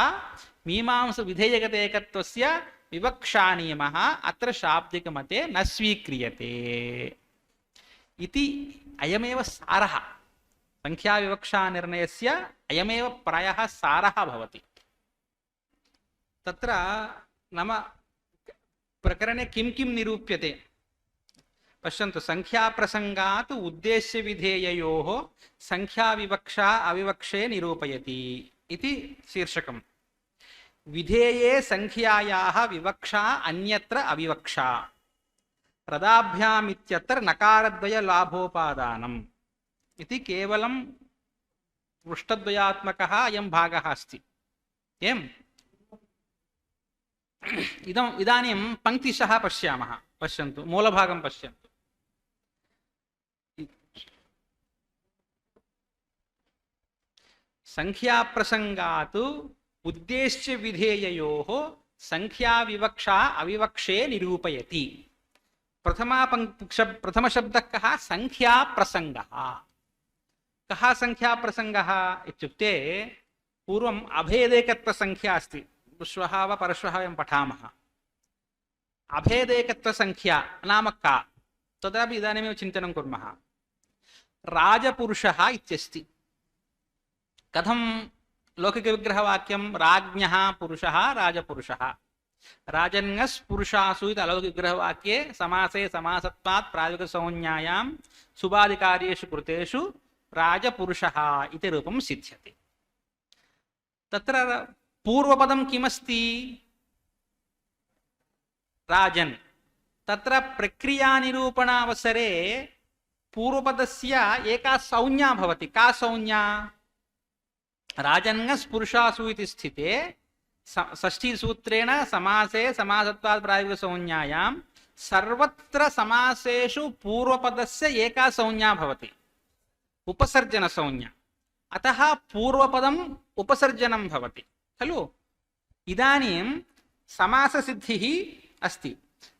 मीमांसविधेयगत एकत्वस्य विवक्षानियमः अत्र शाब्दिकमते न स्वीक्रियते इति अयमेव सारः। संख्याविवक्षानिर्णयस्य अयमेव प्रायः सारः भवति। तत्र नाम प्रकरणे किं किं निरूप्यते पश्यन्तु। संख्याप्रसङ्गात् उद्देश्यविधेययोः संख्याविवक्षा अविवक्षे निरूपयति इति शीर्षकम्। विधेये संख्यायाः विवक्षा अन्यत्र अविवक्षा, रदाभ्याम् इत्यत्र नकारद्वय लाभोपादानम् इति केवलं पृष्ठद्वयात्मकः अयं भागः अस्ति। एवम् इदानीं पङ्क्तिशः पश्यामः। पश्यन्तु, मूलभागं पश्यन्तु। संख्याप्रसङ्गात् उद्देश्य विधेययोः संख्याविवक्षा अविवक्षे निरूपयति। प्रथमशब्दः कः? संख्याप्रसङ्गः। कः संख्याप्रसङ्गः इत्युक्ते पूर्वम् अभेदेकत्वसंख्या अस्ति, श्वः वा परश्वः वयं पठामः। अभेदेकत्वसंख्या नाम का? तत्रापि इदानीमेव चिन्तनं कुर्मः। राजपुरुषः इत्यस्ति। कथं लौकिकविग्रहवाक्यं? राज्ञः पुरुषः राजपुरुषः। राजन्यस् पुरुषासु इति अलौकिकविग्रहवाक्ये समासे समासत्वात् प्रायोगिकसंज्ञायां सुबादिकार्येषु कृतेषु राजपुरुषः इति रूपं सिद्ध्यति। तत्र पूर्वपदं किमस्ति? राजन्। तत्र प्रक्रियानिरूपणावसरे पूर्वपदस्य एका संज्ञा भवति। का संज्ञा? राजन्यस् पुरुषासु इति स्थिते षष्ठीसूत्रेण समासे समासत्वात् प्रायोगिकसंज्ञायां सर्वत्र समासेषु पूर्वपदस्य एका संज्ञा भवति, उपसर्जनसंज्ञा। अतः पूर्वपदम् उपसर्जनं भवति खलु। इदानीं समाससिद्धिः अस्ति।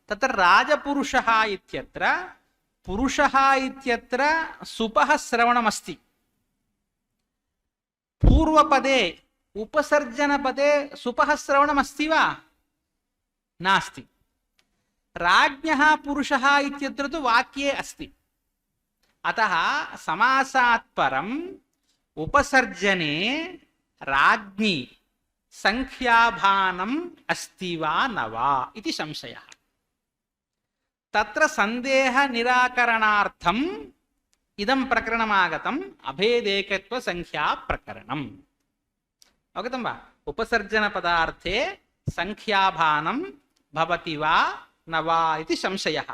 तत्र राजपुरुषः इत्यत्र पुरुषः इत्यत्र सुपः श्रवणमस्ति। पूर्वपदे उपसर्जनपदे सुपः श्रवणमस्ति वा? नास्ति। राज्ञः पुरुषः इत्यत्र तु वाक्ये अस्ति। अतः समासात् परम् उपसर्जने राज्ञी సంఖ్యాభానం అస్తి వా న వా ఇది సంశయः. తత్ర సందేహ నిరాకరణార్థం ఇదం ప్రకరణమాగతం అభేదేకత్వ సంఖ్యా ప్రకరణం. అవగతం వా? ఉపసర్జన పదార్థే సంఖ్యాభానం భవతి వా న వా ఇది సంశయः.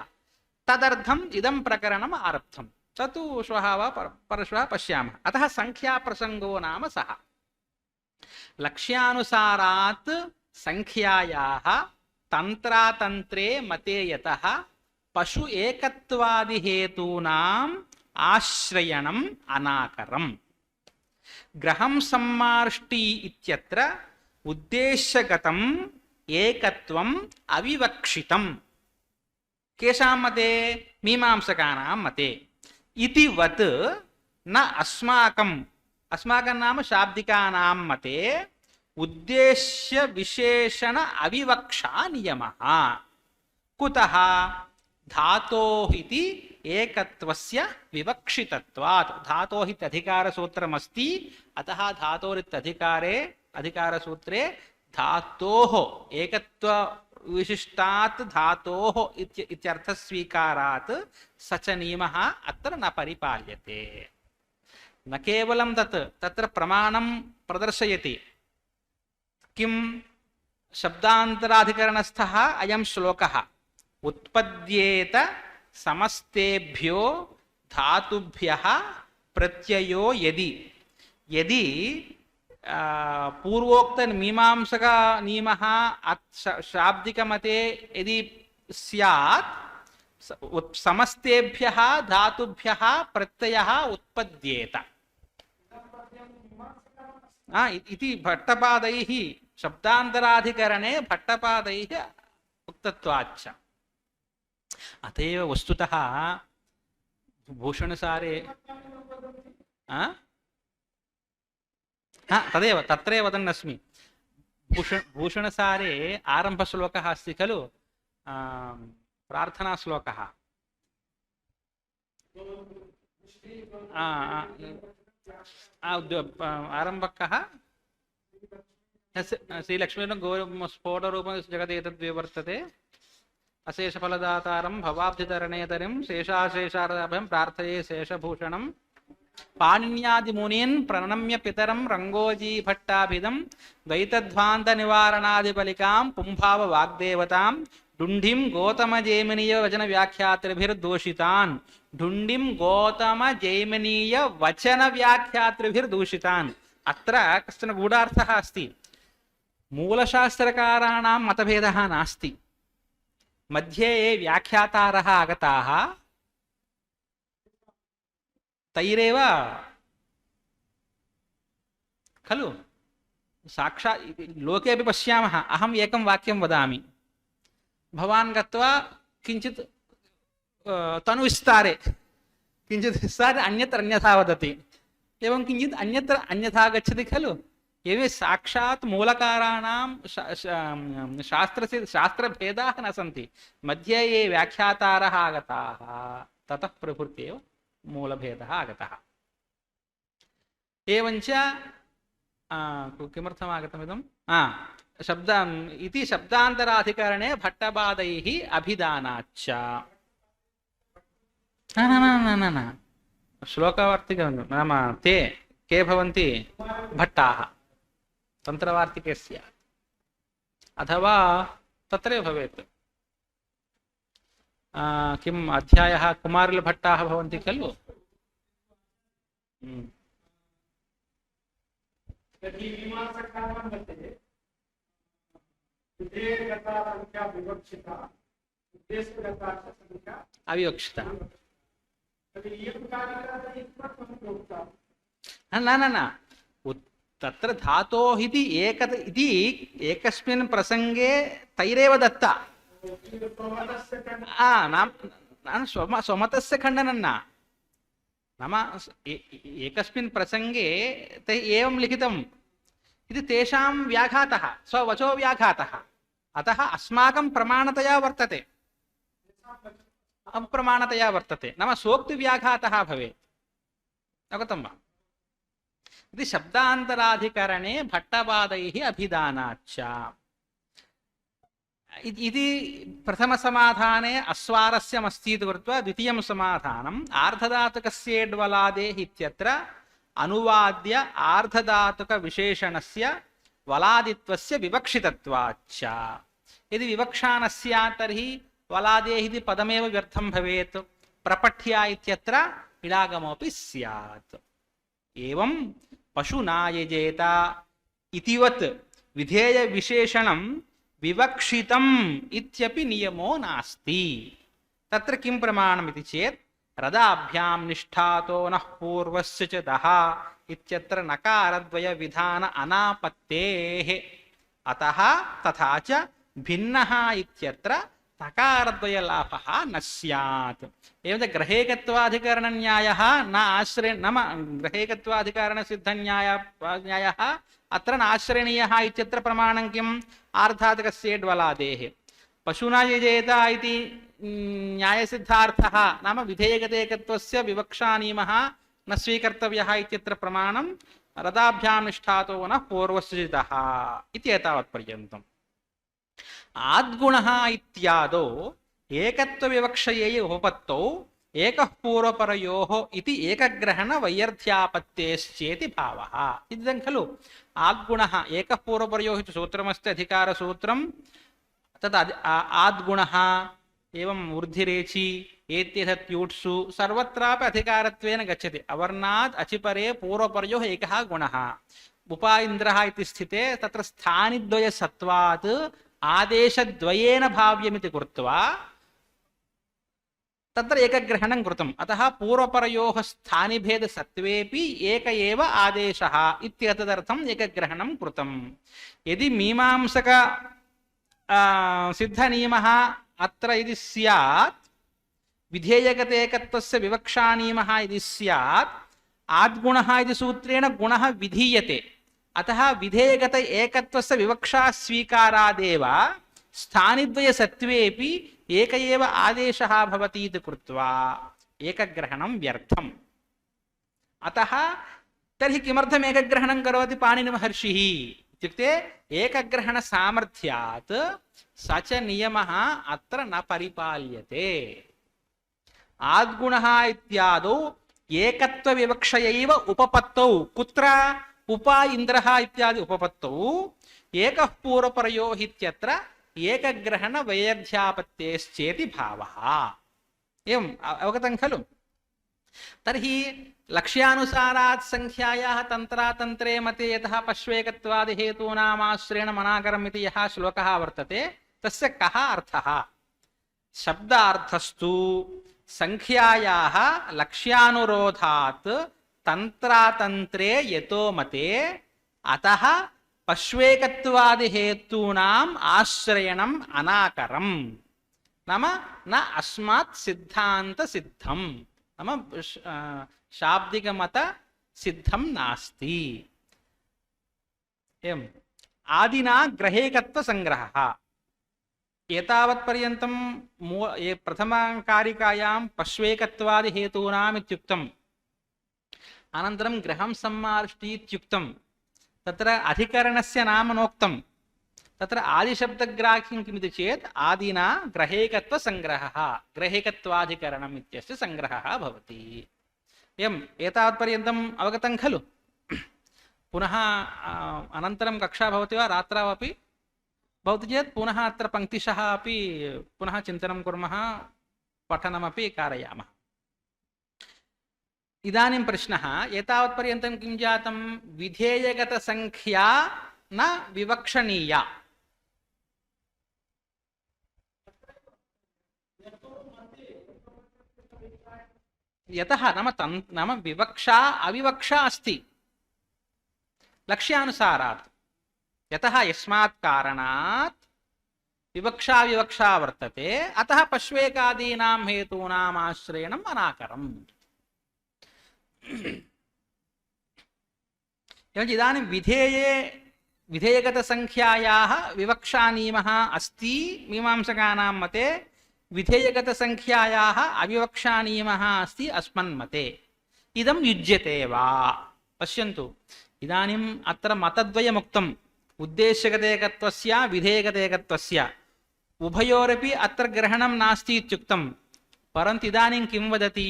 తదర్థం ఇదం ప్రకరణం ఆరబ్ధం. తతు శ్వः వా పరశ్వः పశ్యామः. అతः సంఖ్యా ప్రసంగో నామ సహ లక్ష్యానుసారాత్ సంఖ్యాయాః తంత్రాతంత్రే మతే యతః పశు ఏకత్వాది హేతూనాం ఆశ్రయణం అనాకరం. గ్రహం సమ్మార్ష్టి ఇత్యత్ర ఉద్దేశ్యగతం ఏకత్వం అవివక్షితం. కేషాం మతే? మీమాంసకానాం మతే. ఇతి వత్ న అస్మాకం, అస్మాకం నామ శాబ్దికానాం మతే ఉద్దేశ్య విశేషణ అవివక్షా నియమః. కుతః? ధాతోః ఇతి ఏకత్వస్య వివక్షితత్వాత్. ధాతోః ఇతి అధికారసూత్రమస్తి. అతః ధాతోరిత్యధికారే అధికారసూత్రే ధాతోః ఏకత్వ విశిష్టాత్ ధాతోః ఇత్యర్థస్వీకారాత్ సచ నియమః అత్ర న పరిపాల్యతే. న కేవలం తత్ తత్ర ప్రమాణం ప్రదర్శయతి. కిం? శబ్దాంతరాధికరణస్థః అయం శ్లోకः ఉత్పద్యేత సమస్తేభ్యో ధాతుభ్యః ప్రత్యయో యది. యది పూర్వోక్త మీమాంసక నియమః శాబ్దికమతే యది స్యాత్ సమస్తేభ్యః ధాతుభ్యః ప్రత్యయః ఉత్పద్యేత ఇది భట్టపాదైః శబ్దాంతరాధికరణే భట్టపాదైః ఉక్తత్వాచ్చ. అతేవ వస్తుతః భూషణసారే తదేవ తత్రే వదన్నస్మి. భూషణసారే ఆరంభశ్లోకः अस्ति खलु, प्रार्थनाश्लोकः. आरम्भकः श्रीलक्ष्मीर्न गौरस्फोटरूपं जगदेतद्विवर्तते अशेषफलदातारं भवाब्धितरणेतरिं शेषाशेषारभं प्रार्थये शेषभूषणं पाणिन्यादिमुनीन् प्रणम्य पितरं रंगोजी भट्टाभिदं द्वैतध्वान्तनिवारणादिपलिकां पुंभाव वाग्देवतां ढुण्ढिं गौतमजैमिनीय वचन व्याख्यातृभिर्दूषितान्. ढुण्ढिं गौतमजैमिनीय वचन व्याख्यातृभिर्दूषितान्. अत्र कश्चन गूढार्थः अस्ति. मूलशास्त्रकाराणां मतभेदः नास्ति. मध्ये ये व्याख्यातारः आगताः तैरेव खलु साक्षात् लोके अपि पश्यामः. अहम् एकं वाक्यं वदामि, भवान् गत्वा किञ्चित् तनुविस्तारे किञ्चित् विस्तारे अन्यत्र अन्यथा वदति, एवं किञ्चित् अन्यत्र अन्यथा गच्छति खलु. एवं साक्षात् मूलकाराणां शास्त्रभेदाः न सन्ति. मध्ये ये व्याख्यातारः आगताः ततः प्रभृत्येव मूलभेदः आगतः. एवञ्च किमर्थम् आगतमिदं शब्द इति शब्दान्तराधिकरणे भट्टपादैः अभिधानाच्च. न श्लोकवार्तिकं नाम ते के भवन्ति भट्टाः तन्त्रवार्तिकस्य, अथवा तत्रैव भवेत् किम् अध्यायः कुमारिलभट्टाः भवन्ति खलु. अविवक्षिता न न न तत्र धातोः इति एकस्मिन् प्रसङ्गे तैरेव दत्ता. स्वमतस्य खण्डनं न, नाम एकस्मिन् प्रसङ्गे तैः एवं लिखितम् इति तेषां व्याघातः, स्ववचो व्याघातः. अतः अस्माकं प्रमाणतया वर्तते, अप्रमाणतया वर्तते, नाम सोक्तिव्याघातः भवेत्. अवगतं वा? ఇది శబ్దాంతరాధికరణే భట్టపాదైః అభిధానాచ్చ. ఇది ప్రథమ సమాధానే అస్వారస్యమస్తి ఇతి కృత్వా ద్వితీయం సమాధానం ఆర్ధధాతుకస్యేడ్వలాదేః ఇత్యత్ర అనువాద్య ఆర్ధధాతుక విశేషణస్య వలాదిత్వస్య వివక్షితత్వాచ్చ. यदि विवक्षा न स्यात् तर्हि वलादेः इति पदमेव व्यर्थं भवेत्. प्रपठ्या इत्यत्र इडागमोऽपि स्यात्. एवं पशुना यजेत इतिवत् विधेय विशेषणं विवक्षितम् इत्यपि नियमो नास्ति. तत्र किं प्रमाणम् इति चेत् रदाभ्यां निष्ठातो नः पूर्वस्य च दः इत्यत्र नकारद्वय विधान अनापत्तेः. अतः तथा च भिन्नः इत्यत्र तकारद्वयलाभः न स्यात्. एवं ग्रहेकत्वाधिकरणन्यायः न आश्रय नाम ग्रहेकत्वाधिकरणसिद्धन्यायः अत्र न आश्रयणीयः इत्यत्र प्रमाणं किम् आर्धातकस्येड्वलादेः. पशुना यजेत इति न्यायसिद्धार्थः नाम विधेयकतेकत्वस्य विवक्षानियमः न स्वीकर्तव्यः इत्यत्र प्रमाणं रदाभ्यां निष्ठातो न पूर्वस्थितः इति एतावत्पर्यन्तम्. आद्गुणः इत्यादौ एकत्वविवक्षये उपपत्तौ एकः पूर्वपरयोः इति एकग्रहण वैयर्थ्यापत्तेश्चेति भावः. इदं खलु आद्गुणः एकः पूर्वपरयोः इति सूत्रमस्ति अधिकारसूत्रं. तद् आद्गुणः एवं वृद्धिरेचि एत्येतत् यूट्सु सर्वत्रापि अधिकारत्वेन गच्छति. अवर्णात् अचिपरे पूर्वपरयोः एकः गुणः. उपा इन्द्रः इति स्थिते तत्र स्थानिद्वयसत्वात् आदेशद्वयेन भाव्यमिति कृत्वा तत्र एकग्रहणं कृतम्. अतः पूर्वपरयोः स्थानिभेदसत्त्वेपि एक एव आदेशः इत्येतदर्थम् एकग्रहणं कृतम्. यदि मीमांसक सिद्धनियमः अत्र यदि स्यात् विधेयकतेकत्वस्य विवक्षानियमः यदि स्यात् आद्गुणः इति सूत्रेण गुणः विधीयते. अतः विधेयगत एकत्वस्य विवक्षा स्वीकारादेव स्थानिद्वयसत्त्वेपि एक एव आदेशः भवति इति कृत्वा एकग्रहणं व्यर्थम्. अतः तर्हि किमर्थम् एकग्रहणं करोति पाणिनिमहर्षिः इत्युक्ते एकग्रहणसामर्थ्यात् स च नियमः अत्र न परिपाल्यते. आद्गुणः इत्यादौ एकत्वविवक्षयैव उपपत्तौ कुत्र उपा इन्द्रः इत्यादि उपपत्तौ एकः पूर्वपरयोः इत्यत्र एकग्रहण वैयर्थ्यापत्तेश्चेति भावः. एवम् अवगतं खलु. तर्हि लक्ष्यानुसारात् संख्यायाः तन्त्रातन्त्रे मते यतः पश्वेकत्वादिहेतूनामाश्रयेण मनाकरम् इति यः श्लोकः वर्तते तस्य कः अर्थः? शब्दार्थस्तु संख्यायाः लक्ष्यानुरोधात् तन्त्रातन्त्रे यतो मते अतः पश्वेकत्वादिहेतूनाम् आश्रयणम् अनाकरम् नाम न अस्मात् सिद्धान्त सिद्धं नाम शाब्दिकमत सिद्धं नास्ति. एवम् आदिना ग्रहेकत्व संग्रहः एतावत्पर्यन्तं प्रथमकारिकायां पश्वेकत्वादिहेतूनाम् इत्युक्तम्. अनन्तरं ग्रहं सम्मार्ष्टि इत्युक्तं. तत्र अधिकरणस्य नाम नोक्तं. तत्र आदिशब्दग्राह्यं किमिति चेत् आदिना ग्रहेकत्वसङ्ग्रहः ग्रहेकत्वाधिकरणम् इत्यस्य सङ्ग्रहः भवति. एवम् एतावत्पर्यन्तम् अवगतं खलु. पुनः अनन्तरं कक्षा भवति वा रात्रौ भवति चेत् पुनः अत्र पङ्क्तिशः अपि पुनः चिन्तनं कुर्मः पठनमपि कारयामः. इदानीं प्रश्नः एतावत्पर्यन्तं किं जातं? विधेयगतसंख्या न विवक्षणीया. यतः नाम विवक्षा अविवक्षा अस्ति लक्ष्यानुसारात्. यतः यस्मात् कारणात् विवक्षा विवक्षा वर्तते अतः पश्वेकादीनां हेतूनाम् आश्रयणम् अनाकरम्. इदानीं विधेयगतसंख्यायाः विवक्षानियमः अस्ति मीमांसकानां मते. विधेयगतसंख्यायाः अविवक्षानियमः अस्ति अस्मन्मते. इदं युज्यते वा पश्यन्तु इदानीम् अत्र मतद्वयमुक्तम् उद्देश्यगतेकत्वस्य विधेयगतेकत्वस्य उभयोरपि अत्र ग्रहणं नास्ति इत्युक्तं परन्तु इदानीं किं वदति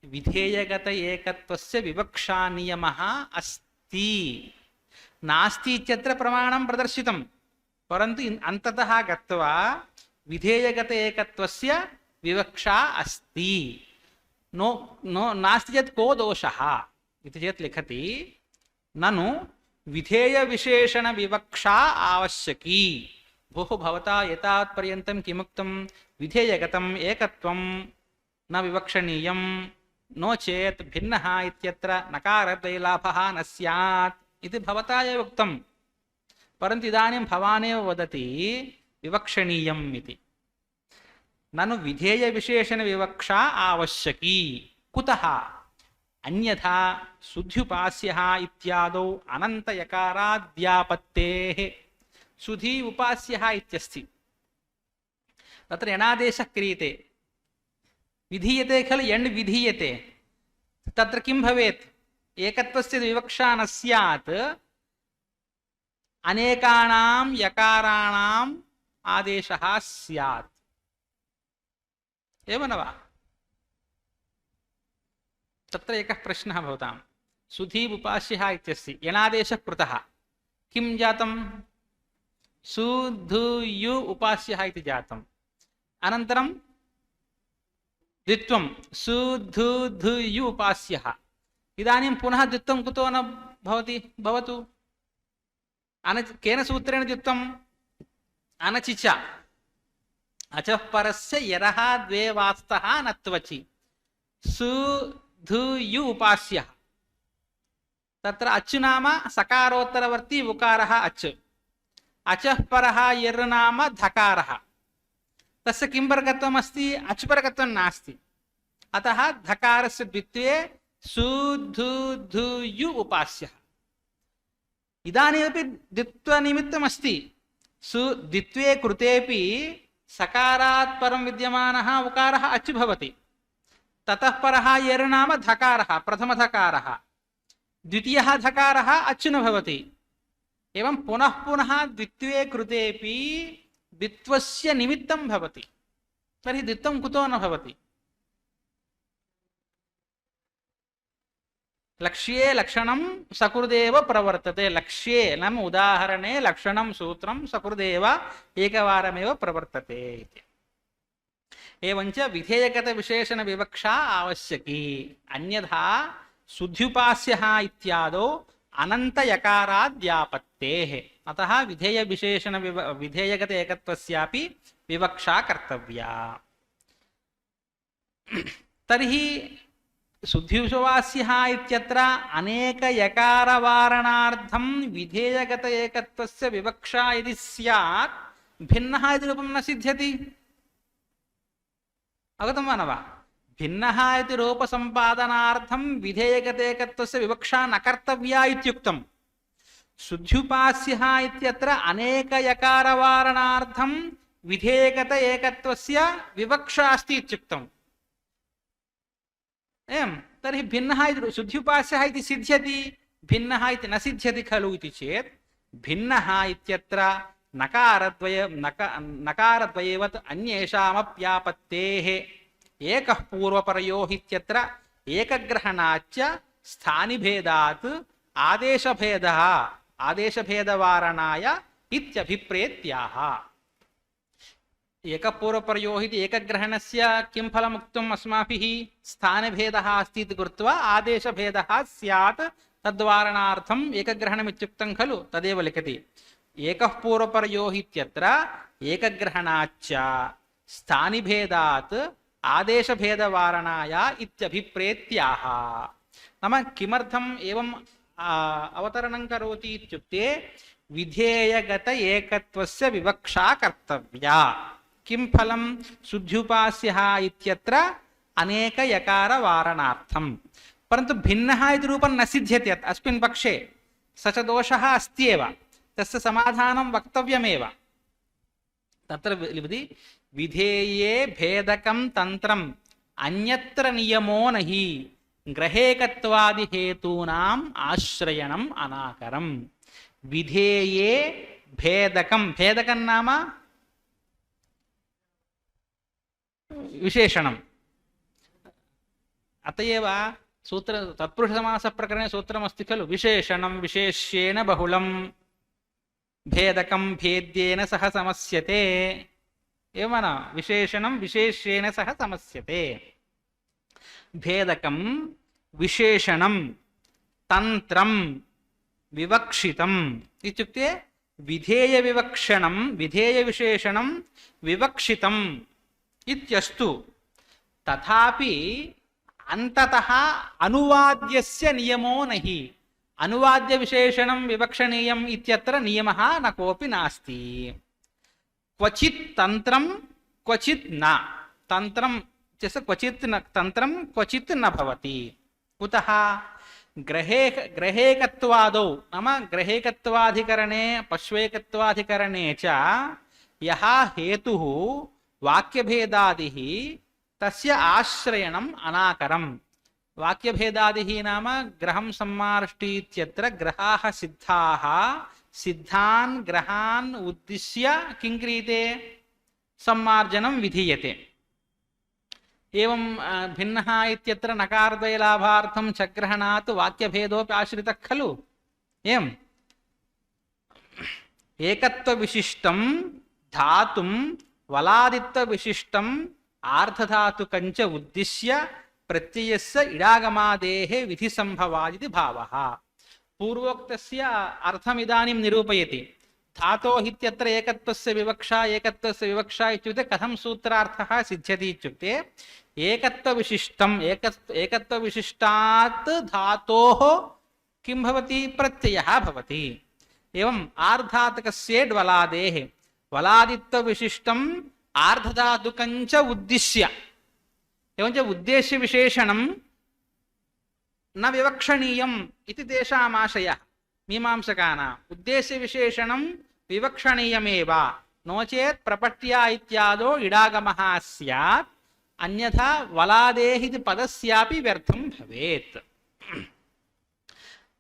विधेयगत एकत्वस्य विवक्षा नियमः अस्ति नास्ति इत्यत्र प्रमाणं प्रदर्शितं परन्तु अन्ततः गत्वा विधेयगत एकत्वस्य विवक्षा अस्ति नो नो नास्ति चेत् को दोषः इति चेत् लिखति ननु विधेयविशेषणविवक्षा आवश्यकी भोः भवता एतावत्पर्यन्तं किमुक्तं विधेयगतम् एकत्वं न विवक्षणीयं नो चेत् भिन्नः इत्यत्र नकारद्वयलाभः न स्यात् इति भवता एव उक्तं परन्तु इदानीं भवानेव वदति विवक्षणीयम् इति ननु विधेयविशेषणविवक्षा आवश्यकी कुतः अन्यथा सुध्युपास्यः इत्यादौ अनन्तयकाराद्यापत्तेः सुधी उपास्यः इत्यस्ति तत्र यणादेशः क्रियते विधीयते खलु यण् विधीयते तत्र किं भवेत् एकत्वस्य विवक्षा न स्यात् अनेकानां यकाराणाम् आदेशः स्यात् एव न वा तत्र एकः प्रश्नः भवतां सुधी उपास्यः इत्यस्ति यणादेशः कृतः किं जातं सुधुयु उपास्यः इति जातम् अनन्तरं द्वित्वं सुधुधुयु उपास्यः इदानीं पुनः द्वित्वं कुतो न भवति भवतु केन सूत्रेण द्वित्वम् अनचि च अचः परस्य यरः द्वे वास्तः न त्वचि सुधुयु उपास्यः तत्र अच्चु नाम सकारोत्तरवर्ती उकारः अच् अचः परः यर् नाम धकारः तस्य किं वर्गत्वम् अस्ति अच् वर्गत्वं नास्ति अतः धकारस्य द्वित्वे सुधुधुयु उपास्यः इदानीमपि द्वित्वनिमित्तम् अस्ति द्वित्वे कृतेपि सकारात् परं विद्यमानः उकारः अच् भवति ततः परः यर् नाम धकारः प्रथमधकारः द्वितीयः धकारः अच् न भवति एवं पुनः पुनः द्वित्वे कृतेपि द्वित्वस्य निमित्तं भवति तर्हि द्वित्वं कुतो न भवति लक्ष्ये लक्षणं सकृदेव प्रवर्तते लक्ष्ये नाम उदाहरणे लक्षणं सूत्रं सकृदेव एकवारमेव प्रवर्तते इति एवञ्च विधेयगतविशेषणविवक्षा आवश्यकी अन्यथा सुध्युपास्यः इत्यादौ अनन्तयकाराद्यापत्तेः अतः विधेयगत एकत्वस्यापि विवक्षा कर्तव्या तर्हि सुध्युपास्यः इत्यत्र अनेकयकारवारणार्थं विधेयगत एकत्वस्य विवक्षा यदि स्यात् भिन्नः इति रूपं न सिद्ध्यति अवगतं वा न वा भिन्नः इति रूपसम्पादनार्थं विधेयगत एकत्वस्य विवक्षा न कर्तव्या इत्युक्तं सुध्युपास्यः इत्यत्र अनेकयकारवारणार्थं विधेयगत एकत्वस्य विवक्षा अस्ति इत्युक्तम् एवं तर्हि भिन्नः इति सुध्युपास्यः इति सिद्ध्यति भिन्नः इति न सिद्ध्यति खलु इति चेत् भिन्नः इत्यत्र नकारद्वयवत् अन्येषामप्यापत्तेः एकः पूर्वपरयोः इत्यत्र एकग्रहणाच्च स्थानिभेदात् आदेशभेदवारणाय इत्यभिप्रेत्याह एकपूर्वपरयोः इति एकग्रहणस्य किं फलमुक्तम् अस्माभिः स्थानभेदः अस्ति इति कृत्वा आदेशभेदः स्यात् तद्वारणार्थम् एकग्रहणमित्युक्तं खलु तदेव लिखति एकः पूर्वपरयोः इत्यत्र एकग्रहणाच्च स्थानिभेदात् आदेशभेदवारणाय इत्यभिप्रेत्याह नाम किमर्थम् एवं अवतरणं करोति इत्युक्ते विधेयगत एकत्वस्य विवक्षा कर्तव्या किं फलं सुध्युपास्यः इत्यत्र अनेकयकारवारणार्थं परन्तु भिन्नः इति रूपं न सिद्ध्यति अस्मिन् पक्षे स च दोषः अस्त्येव तस्य समाधानं वक्तव्यमेव तत्र विधेये भेदकं तन्त्रम् अन्यत्र नियमो नहि ग्रहेकत्वादिहेतूनाम् आश्रयणम् अनाकरम् विधेये भेदकं भेदकं नाम विशेषणम् अतएव सूत्र तत्पुरुषसमास प्रकरणे सूत्रमस्ति खलु विशेषणं विशेष्येण बहुलं भेदकं भेद्येन सह समस्यते एवं न विशेषणं विशेष्येण सह समस्यते भेदकं विशेषणं तंत्रं विवक्षितम् इत्युक्ते विधेय विवक्षणं विधेय विशेषणं विवक्षितम् इत्यस्तु तथापि अंततः अनुवाद्यस्य नियमो नहि अनुवाद्य विशेषणं विवक्षणीयम् इत्यत्र नियमः न कोऽपि नास्ति क्वचित् तंत्रं क्वचित् न तंत्रं इत्यस्य क्वचित् न तंत्रं क्वचित् न भवति कुतः ग्रहेकत्वादौ नाम ग्रहेकत्वाधिकरणे पश्वेकत्वाधिकरणे च यः हेतुः वाक्यभेदादिः तस्य आश्रयणम् अनाकरम् वाक्यभेदादिः नाम ग्रहं सम्मार्ष्टि इत्यत्र ग्रहाः सिद्धाः सिद्धान् ग्रहान् उद्दिश्य किं क्रियते सम्मार्जनं विधीयते एवं भिन्नः इत्यत्र नकारद्वयलाभार्थं चग्रहणात् वाक्यभेदोऽपि आश्रितः खलु एवम् एकत्वविशिष्टं धातुं वलादित्वविशिष्टम् आर्धधातुकञ्च उद्दिश्य प्रत्ययस्य इडागमादेः विधिसम्भवादिति भावः पूर्वोक्तस्य अर्थमिदानीं निरूपयति धातोः इत्यत्र एकत्वस्य विवक्षा इत्युक्ते कथं सूत्रार्थः सिद्ध्यति इत्युक्ते एकत्वविशिष्टम् एकत्वविशिष्टात् धातोः किं भवति प्रत्ययः भवति एवम् आर्धातुकस्य वलादेः वलादित्वविशिष्टम् आर्धधातुकञ्च उद्दिश्य एवञ्च उद्देश्यविशेषणं न विवक्षणीयम् इति तेषाम् आशयः मीमांसकानाम् उद्देश्यविशेषणं विवक्षणीयमेव नो चेत् प्रपट्या इत्यादो इडागमः स्यात् अन्यथा वलादेः इति पदस्यापि व्यर्थं भवेत्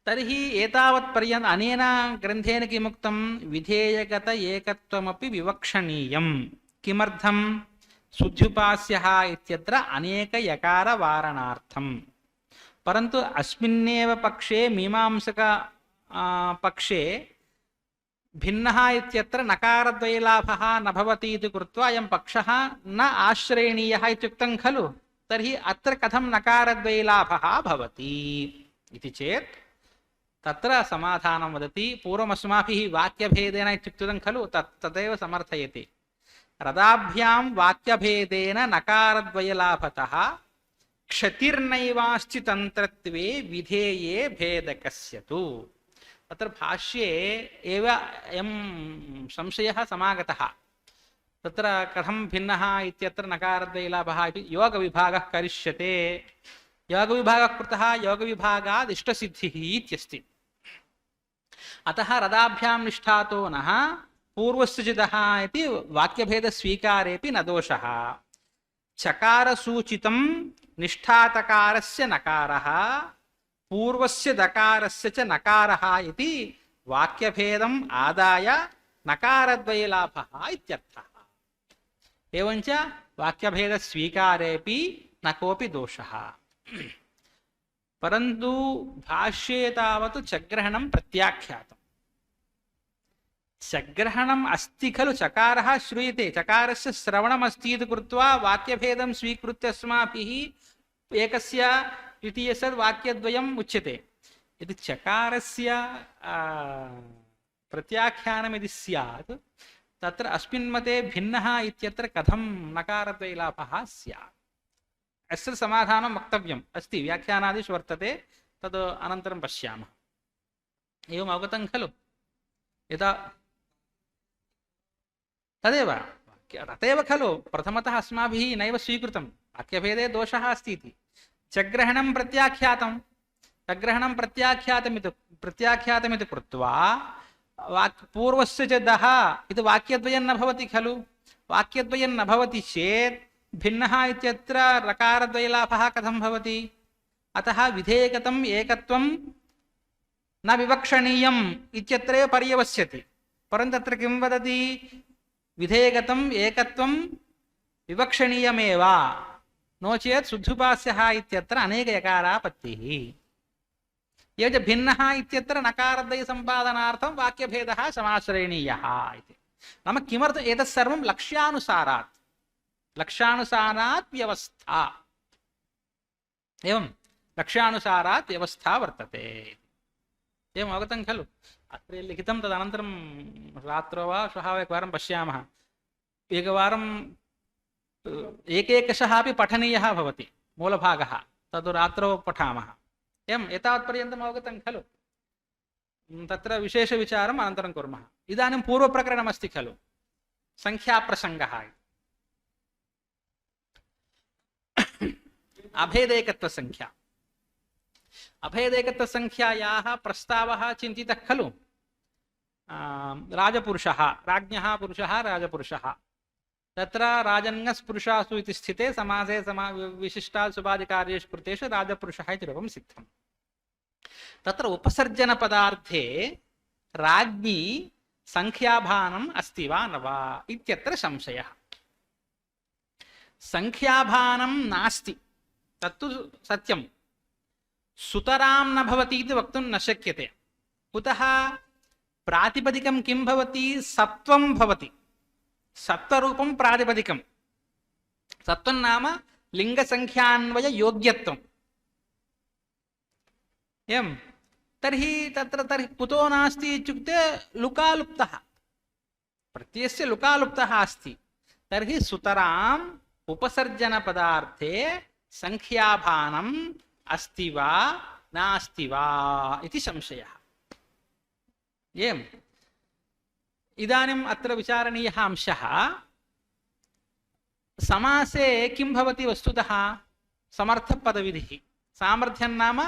तर्हि एतावत्पर्यन्तं अनेन ग्रन्थेन किमुक्तं विधेयगत एकत्वमपि विवक्षणीयम् किमर्थं शुद्ध्युपास्यः इत्यत्र अनेकयकारवारणार्थं परन्तु अस्मिन्नेव पक्षे मीमांसक पक्षे भिन्नः इत्यत्र नकारद्वयलाभः न भवति इति कृत्वा अयं पक्षः न आश्रयणीयः इत्युक्तं खलु तर्हि अत्र कथं नकारद्वयलाभः भवति इति चेत् तत्र समाधानं वदति पूर्वमस्माभिः वाक्यभेदेन इत्युक्तं खलु तदेव समर्थयति रदाभ्यां वाक्यभेदेन नकारद्वयलाभतः क्षतिर्नैवास्ति तन्त्रत्वे विधेये भेदकस्य तु तत्र भाष्ये एव अयं संशयः समागतः तत्र कथं भिन्नः इत्यत्र नकारद्वयलाभः इति योगविभागः करिष्यते योगविभागः कृतः योगविभागात् इष्टसिद्धिः इत्यस्ति अतः रदाभ्यां निष्ठातो नः पूर्वस्य चिदः इति वाक्यभेदस्वीकारेऽपि न दोषः चकारसूचितं निष्ठातकारस्य नकारः पूर्वस्य दकारस्य च नकारः इति वाक्यभेदम् आदाय नकारद्वयलाभः इत्यर्थः एवञ्च वाक्यभेदस्वीकारेऽपि न कोऽपि दोषः परन्तु भाष्ये तावत् चग्रहणं प्रत्याख्यातम् चग्रहणम् अस्ति खलु चकारः श्रूयते चकारस्य श्रवणम् अस्ति इति कृत्वा वाक्यभेदं स्वीकृत्य अस्माभिः एकस्य द्वितीयस्य वाक्यद्वयम् उच्यते यदि चकारस्य प्रत्याख्यानं यदि स्यात् तत्र अस्मिन् मते भिन्नः इत्यत्र कथं नकारद्वयलाभः स्यात् अस्य समाधानं वक्तव्यम् अस्ति व्याख्यानादिषु वर्तते तद् अनन्तरं पश्यामः एवम् अवगतं खलु यदा तदेव खलु प्रथमतः अस्माभिः नैव स्वीकृतं वाक्यभेदे दोषः अस्ति इति चग्रहणं प्रत्याख्यातमिति कृत्वा पूर्वस्य च दः इति वाक्यद्वयं न भवति खलु वाक्यद्वयं न भवति चेत् भिन्नः इत्यत्र रकारद्वयलाभः कथं भवति अतः विधेयकतम एकत्वं न विवक्षणीयम् इत्यत्रैव पर्यवस्यति। परन्तु तत्र किं वदति? विधेयकतम एकत्वं विवक्षणीयमेव, नो चेत् शुद्धुपास्यः इत्यत्र अनेक यकारापत्तिः। ये च भिन्नः इत्यत्र नकारद्वय सम्पादनार्थं वाक्यभेदः समाश्रयणीयः इति। नाम किमर्थम् एतत् सर्वं लक्ष्यानुसारात्, लक्ष्यानुसारात् व्यवस्था, एवं लक्ष्यानुसारात् व्यवस्था वर्तते। एवम् अवगतं खलु? अत्र लिखितं तदनन्तरं रात्रौ वा श्वः वा एकवारं पश्यामः। एकवारं एकैकशः अपि पठनीयः भवति मूलभागः, तद् रात्रौ पठामः। एवम् एतावत्पर्यन्तम् अवगतं खलु? तत्र विशेषविचारम् अनन्तरं कुर्मः। इदानीं पूर्वप्रकरणमस्ति खलु, संख्याप्रसङ्गः। अभेदैकत्वसंख्या, अभेदैकत्वसंख्यायाः प्रस्तावः चिन्तितः खलु। राजपुरुषः, राज्ञः पुरुषः राजपुरुषः, तत्र राजन्यस्पुरुषासु इति स्थिते समासे विशिष्टात् सुबादिकार्येषु कृतेषु राजपुरुषः इति रूपं सिद्धम्। तत्र उपसर्जनपदार्थे राज्ञी संख्याभानम् अस्ति वा न वा इत्यत्र संशयः। संख्याभानं नास्ति, तत्तु सत्यं। सुतरां न भवति इति वक्तुं न शक्यते। कुतः? प्रातिपदिकं किं भवति? सत्वं भवति। सत्वरूपं प्रातिपदिकं। सत्वं नाम लिङ्गसङ्ख्यान्वय योग्यत्वम्। एवं तर्हि तर्हि कुतो नास्ति इत्युक्ते लुकालुप्तः, प्रत्ययस्य लुकालुप्तः अस्ति। तर्हि सुतराम् उपसर्जनपदार्थे संख्याभानम् अस्ति वा नास्ति वा इति संशयः। एवम् इदानीम् अत्र विचारणीयः अंशः, समासे किं भवति वस्तुतः? समर्थपदविधिः। सामर्थ्यं नाम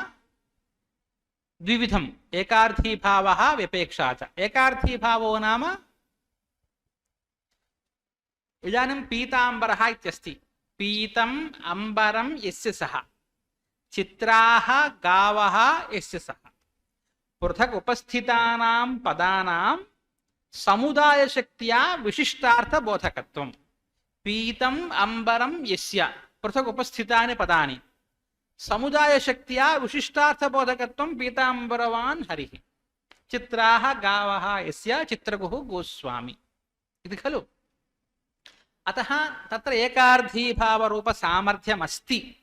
द्विविधम्, एकार्थीभावः व्यपेक्षा च। एकार्थीभावो नाम इदानीं पीताम्बरः इत्यस्ति, पीतम् अम्बरं यस्य सः, चित्राः गावः यस्य सः, पृथक् उपस्थितानां पदानां समुदायशक्त्या विशिष्टार्थबोधकत्वम्। पीतम् अम्बरं यस्य, पृथक् उपस्थितानि पदानि, समुदायशक्त्या विशिष्टार्थबोधकत्वं पीताम्बरवान् हरिः, चित्राः गावः यस्य, चित्रगुः गोस्वामी इति खलु। अतः तत्र एकार्थीभावरूपसामर्थ्यमस्ति।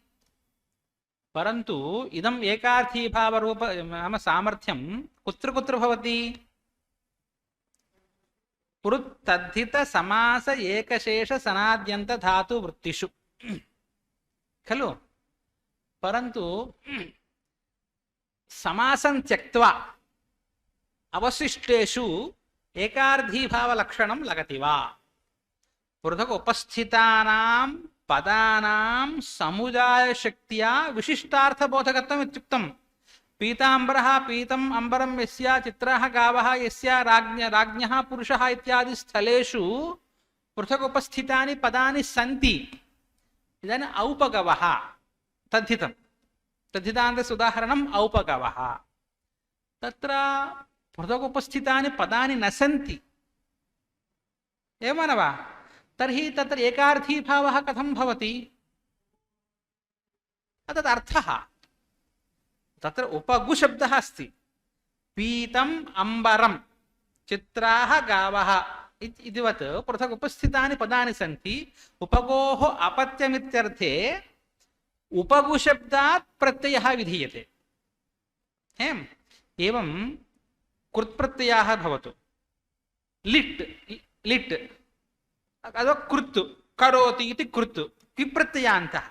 परन्तु इदम् एकार्थीभावरूप नाम सामर्थ्यं कुत्र कुत्र भवति? पुरुत्तद्धित समास एकशेष सनाद्यन्त धातु वृत्तिषु खलु। परन्तु समासं त्यक्त्वा अवशिष्टेषु एकार्थीभावलक्षणं लगति वा? पृथक् उपस्थितानां पदानां समुदायशक्त्या विशिष्टार्थबोधकत्वम् इत्युक्तम्। पीताम्बरः पीतम् अम्बरं यस्य, चित्राः गावः यस्य, राज्ञः पुरुषः इत्यादि स्थलेषु पृथक् उपस्थितानि पदानि सन्ति। इदानीम् औपगवः तद्धितं, तद्धितान्तस्य उदाहरणम् औपगवः। तत्र पृथक् उपस्थितानि पदानि न सन्ति, एवं न वा? तर्हि तत्र एकार्थीभावः कथं भवति? तद् अर्थः तत्र उपगु शब्दः अस्ति। पीतम् अम्बरं चित्राः गावः इतिवत् पृथक् उपस्थितानि पदानि सन्ति। उपगोः अपत्यमित्यर्थे उपगु शब्दात् प्रत्ययः विधीयते। एवं कृत्प्रत्ययाः भवतु, लिट् लिट् अथवा कृत् करोति इति कृत् किप्रत्ययान्तः,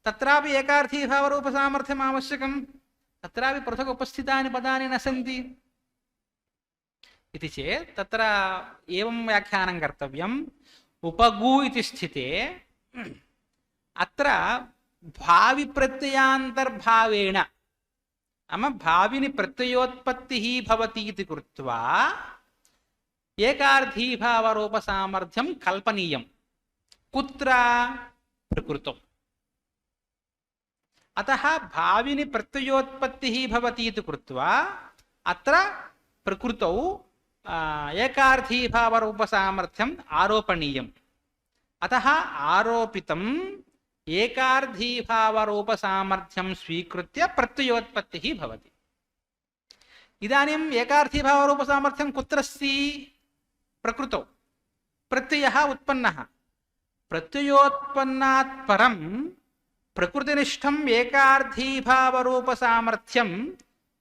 तत्रापि एकार्थीभावरूपसामर्थ्यम् आवश्यकम्। तत्रापि पृथक् उपस्थितानि पदानि न सन्ति इति चेत् तत्र एवं व्याख्यानं कर्तव्यम्। उपगु इति स्थिते अत्र भाविप्रत्ययान्तर्भावेण नाम भाविनि प्रत्ययोत्पत्तिः भवति इति कृत्वा एकार्थीभावरूपसामर्थ्यं कल्पनीयं। कुत्र? प्रकृतौ। अतः भाविनि प्रत्ययोत्पत्तिः भवति इति कृत्वा अत्र प्रकृतौ एकार्थीभावरूपसामर्थ्यम् आरोपणीयम्। अतः आरोपितम् एकार्थीभावरूपसामर्थ्यं स्वीकृत्य प्रत्ययोत्पत्तिः भवति। इदानीम् एकार्थीभावरूपसामर्थ्यं कुत्र अस्ति? प्रकृतौ प्रत्ययः उत्पन्नः। प्रत्ययोत्पन्नात् परं प्रकृतिनिष्ठम् एकार्थीभावरूपसामर्थ्यं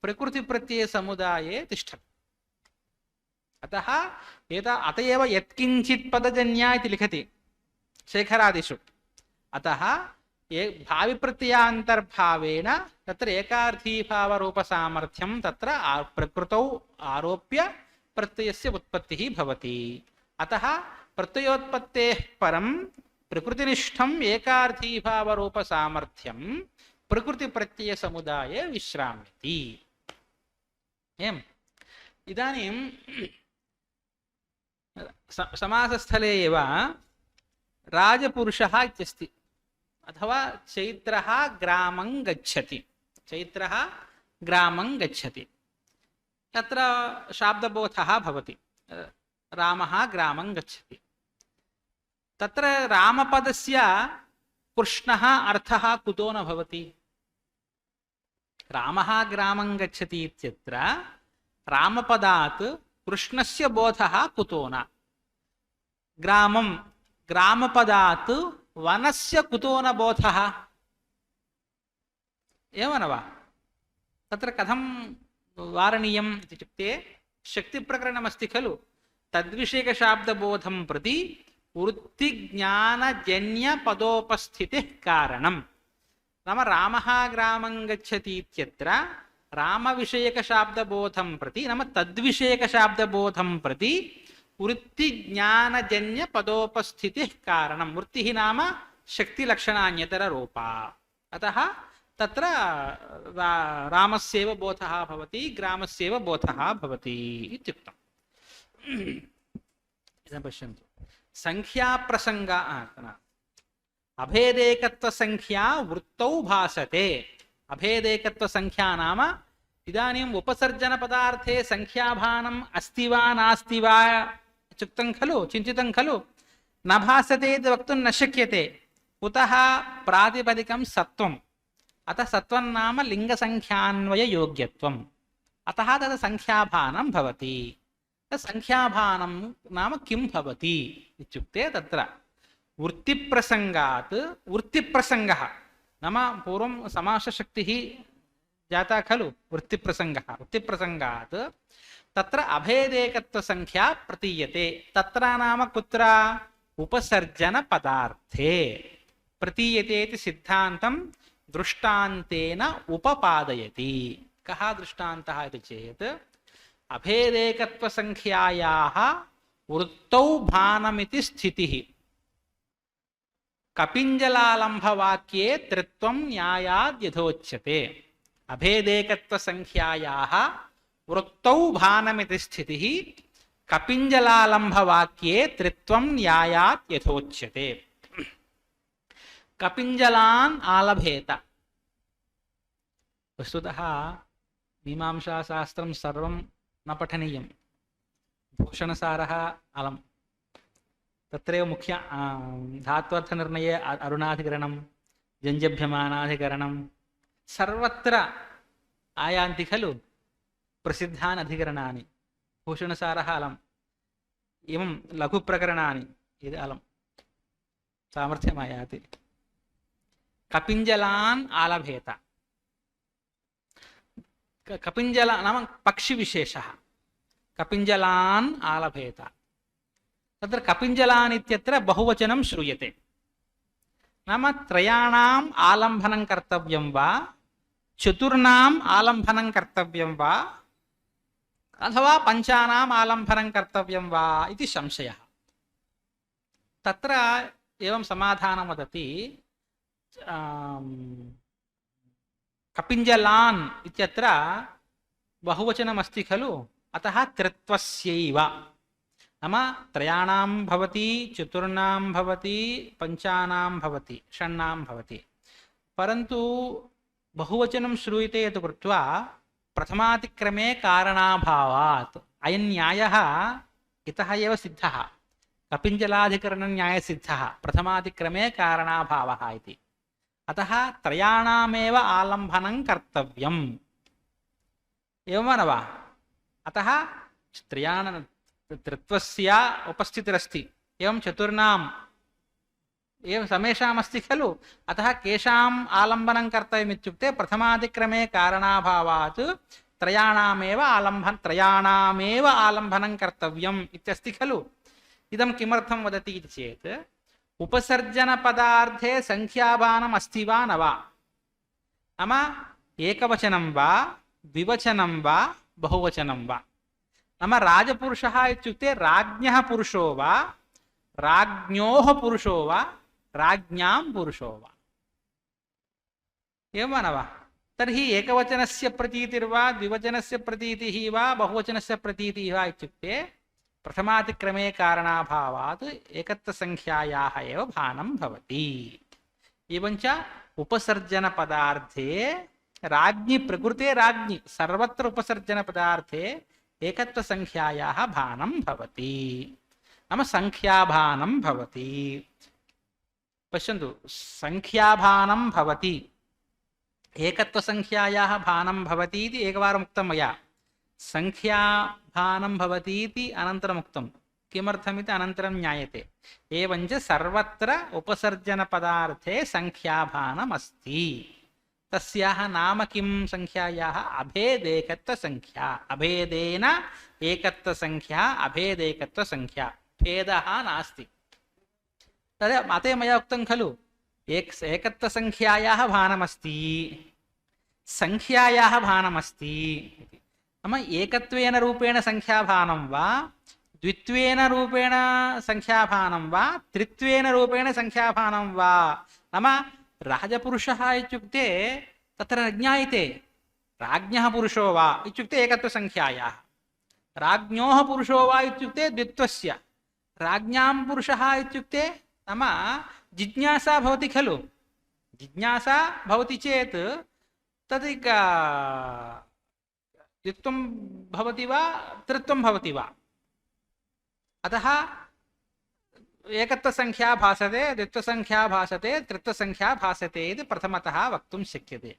प्रकृतिप्रत्ययसमुदाये तिष्ठति। अतः अत एव यत्किञ्चित् पदजन्या इति लिखति शेखरादिषु। अतः भाविप्रत्ययान्तर्भावेन तत्र एकार्थीभावरूपसामर्थ्यं तत्र प्रकृतौ आरोप्य प्रत्ययस्य उत्पत्तिः भवति। अतः प्रत्ययोत्पत्तेः परं प्रकृतिनिष्ठम् एकार्थीभावरूपसामर्थ्यं प्रकृतिप्रत्ययसमुदाये विश्राम्यति। एवम् इदानीं समासस्थले एव राजपुरुषः इत्यस्ति, अथवा चैत्रः ग्रामं गच्छति। चैत्रः ग्रामं गच्छति, तत्र शाब्दबोधः भवति। रामः ग्रामं गच्छति। तत्र रामपदस्य कृष्णः अर्थः कुतो न भवति? रामः ग्रामं गच्छति इत्यत्र रामपदात् कृष्णस्य बोधः कुतो न? ग्रामं ग्रामपदात् वनस्य कुतो न बोधः? एव न वा? तत्र कथं वारणीयम् इत्युक्ते शक्तिप्रकरणमस्ति खलु, तद्विषयकशाब्दबोधं प्रति वृत्तिज्ञानजन्यपदोपस्थितिः कारणं। नाम रामः ग्रामं गच्छति इत्यत्र रामविषयकशाब्दबोधं प्रति, नाम तद्विषयकशाब्दबोधं प्रति वृत्तिज्ञानजन्यपदोपस्थितिः कारणं। वृत्तिः नाम शक्तिलक्षणान्यतररूपा। अतः तत्र रामस्यैव बोधः भवति, ग्रामस्यैव बोधः भवति इत्युक्तम्। इदं पश्यन्तु, संख्याप्रसङ्ग अभेदेकत्वसंख्या वृत्तौ भासते। अभेदेकत्वसंख्या नाम इदानीम् उपसर्जनपदार्थे संख्याभानम् अस्ति वा नास्ति वा इत्युक्तं खलु, चिन्तितं खलु। न भासते इति वक्तुं न शक्यते। कुतः? प्रातिपदिकं सत्वम्। अतः सत्वं नाम लिङ्गसङ्ख्यान्वययोग्यत्वम्। अतः तद् संख्याभानं भवति। तत् संख्याभानं नाम किं भवति इत्युक्ते तत्र वृत्तिप्रसङ्गात्, वृत्तिप्रसङ्गः नाम पूर्वं समासशक्तिः जाता खलु, वृत्तिप्रसङ्गः। वृत्तिप्रसङ्गात् तत्र अभेदेकत्वसंख्या प्रतीयते। तत्र नाम कुत्र? उपसर्जनपदार्थे प्रतीयते इति सिद्धान्तं दृष्टान्तेन उपपादयति। कः दृष्टान्तः इति चेत् अभेदेकत्वसंख्यायाः वृत्तौ भानमिति स्थितिः कपिञ्जलालम्भवाक्ये त्रित्वं न्यायाद् यथोच्यते। अभेदेकत्वसंख्यायाः वृत्तौ भानमिति स्थितिः कपिञ्जलालम्भवाक्ये त्रित्वं न्यायात् यथोच्यते। कपिञ्जलान् आलभेत। वस्तुतः मीमांसाशास्त्रं सर्वं न पठनीयं। भूषणसारः अलम्। तत्रैव मुख्य धात्वर्थनिर्णये अरुणाधिकरणं, जञ्जभ्यमानाधिकरणं सर्वत्र आयान्ति खलु प्रसिद्धानि अधिकरणानि। भूषणसारः अलम्। एवं लघुप्रकरणानि इति अलम् सामर्थ्यमायाति। कपिञ्जलान् आलभेत। कपिञ्जला नाम पक्षिविशेषः। कपिञ्जलान् आलभेत। तत्र कपिञ्जलान् इत्यत्र बहुवचनं श्रूयते। नाम त्रयाणाम् आलम्भनं कर्तव्यं वा, चतुर्णाम् आलम्भनं कर्तव्यं वा, अथवा पञ्चानाम् आलम्भनं कर्तव्यं वा इति संशयः। तत्र एवं समाधानं वदति, कपिञ्जलान् इत्यत्र बहुवचनमस्ति खलु, अतः त्रित्वस्यैव। नाम त्रयाणां भवति, चतुर्णां भवति, पञ्चानां भवति, षण्णां भवति। परन्तु बहुवचनं श्रूयते यत् कृत्वा प्रथमातिक्रमे कारणाभावात् अयं न्यायः इतः एव सिद्धः कपिञ्जलाधिकरणन्यायसिद्धः प्रथमातिक्रमे कारणाभावः इति अतः त्रयाणामेव आलम्बनं कर्तव्यम् एवं न वा अतः त्रित्वस्य उपस्थितिरस्ति एवं चतुर्णाम् एवं समेषामस्ति खलु अतः केषाम् आलम्बनं कर्तव्यम् इत्युक्ते प्रथमादिक्रमे कारणाभावात् त्रयाणामेव आलम्बनं कर्तव्यम् इत्यस्ति खलु इदं किमर्थं वदति इति चेत् उपसर्जनपदार्थे संख्याभानम् अस्ति वा न वा नाम एकवचनं वा द्विवचनं वा बहुवचनं वा नाम राजपुरुषः इत्युक्ते राज्ञः पुरुषो वा राज्ञोः पुरुषो वा राज्ञां पुरुषो वा एवं न वा तर्हि एकवचनस्य प्रतीतिर्वा द्विवचनस्य प्रतीतिः वा बहुवचनस्य प्रतीतिः वा इत्युक्ते प्रथमातिक्रमे कारणाभावात् एकत्वसंख्यायाः एव भानं भवति एवञ्च उपसर्जनपदार्थे राज्ञि प्रकृते राज्ञि सर्वत्र उपसर्जनपदार्थे एकत्वसंख्यायाः भानं भवति नाम संख्याभानं भवति पश्यन्तु संख्याभानं भवति एकत्वसंख्यायाः भानं भवति इति एकवारम् उक्तं मया संख्याभानं भवति इति अनन्तरम् उक्तं किमर्थमिति अनन्तरं ज्ञायते एवञ्च सर्वत्र उपसर्जनपदार्थे संख्याभानम् अस्ति तस्याः नाम किं संख्यायाः अभेदेकत्वसंख्या अभेदेन एकत्वसंख्या अभेदेकत्वसंख्या भेदः नास्ति तद् अतः मया उक्तं खलु एकत्वसंख्यायाः भानमस्ति संख्यायाः भानमस्ति नाम एकत्वेन रूपेण संख्याभानं वा द्वित्वेन रूपेण संख्याभानं वा त्रित्वेन रूपेण संख्याभानं वा नाम राजपुरुषः इत्युक्ते तत्र न ज्ञायते राज्ञः पुरुषो वा इत्युक्ते एकत्वसंख्यायाः राज्ञोः पुरुषो वा इत्युक्ते द्वित्वस्य राज्ञां पुरुषः इत्युक्ते नाम जिज्ञासा भवति खलु जिज्ञासा भवति चेत् तद् द्वित्वं भवति वा त्रित्वं भवति वा अतः एकत्वसंख्या भासते द्वित्वसंख्या भासते त्रित्वसंख्या भासते इति प्रथमतः वक्तुं शक्यते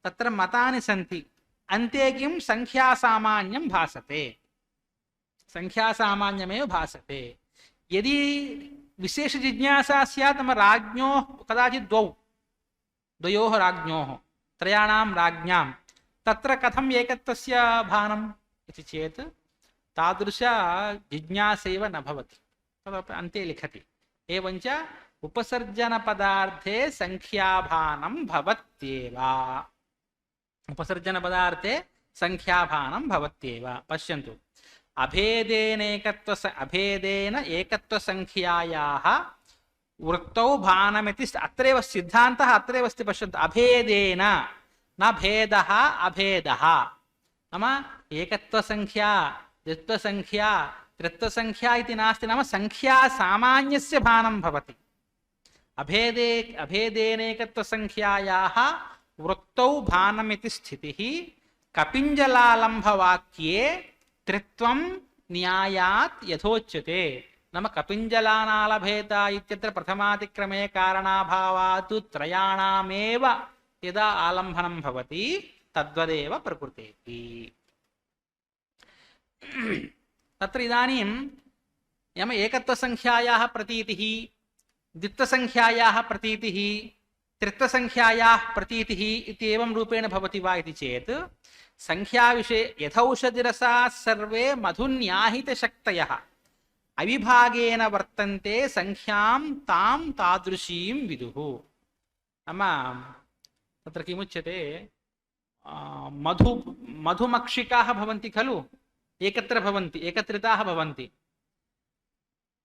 तत्र मतानि सन्ति अन्ते किं संख्यासामान्यं भासते संख्यासामान्यमेव भासते यदि विशेषजिज्ञासा स्यात् नाम राज्ञोः कदाचित् द्वयोः राज्ञोः त्रयाणां राज्ञां तत्र कथम् एकत्वस्य भानम् इति चेत् तादृश जिज्ञासैव न भवति तदपि अन्ते लिखति एवञ्च उपसर्जनपदार्थे संख्याभानं भवत्येव उपसर्जनपदार्थे संख्याभानं भवत्येव पश्यन्तु अभेदेन एकत्वसंख्यायाः वृत्तौ भानमिति अत्रैव सिद्धान्तः अत्रैव अस्ति पश्यन्तु अभेदेन न भेदः अभेदः नाम एकत्वसंख्या द्वित्वसंख्या त्रित्वसंख्या इति नास्ति नाम संख्यासामान्यस्य भानं भवति अभेदेनेकत्वसंख्यायाः वृत्तौ भानमिति स्थितिः कपिञ्जलालम्भवाक्ये त्रित्वं न्यायात् यथोच्यते नाम कपिञ्जलानालभेत इत्यत्र प्रथमातिक्रमे कारणाभावात् त्रयाणामेव यदा आलम्भनं भवति तद्वदेव प्रकृतेति तत्र इदानीं यम एकत्वसंख्यायाः प्रतीतिः द्वित्वसंख्यायाः प्रतीतिः त्रित्वसंख्यायाः प्रतीतिः इत्येवं रूपेण भवति वा इति चेत् संख्याविषये यथौषधिरसाः सर्वे मधुन्याहितशक्तयः अविभागेन वर्तन्ते संख्यां तां तादृशीं विदुः नाम तत्र किमुच्यते मधुमक्षिकाः भवन्ति खलु एकत्र भवन्ति एकत्रिताः भवन्ति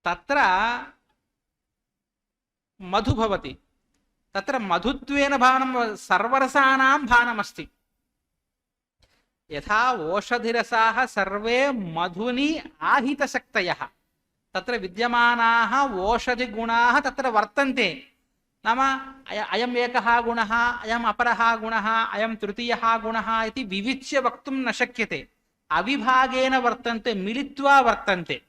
तत्र मधु भवति तत्र मधुत्वेन भानं सर्वरसानां भानमस्ति यथा ओषधिरसाः सर्वे मधुनि आहितशक्तयः तत्र विद्यमानाः ओषधिगुणाः तत्र वर्तन्ते नाम अयम् एकः गुणः, अयम् अपरः गुणः, अयं तृतीयः गुणः इति विविच्य वक्तुं न शक्यते। अविभागेन वर्तन्ते, मिलित्वा वर्तन्ते।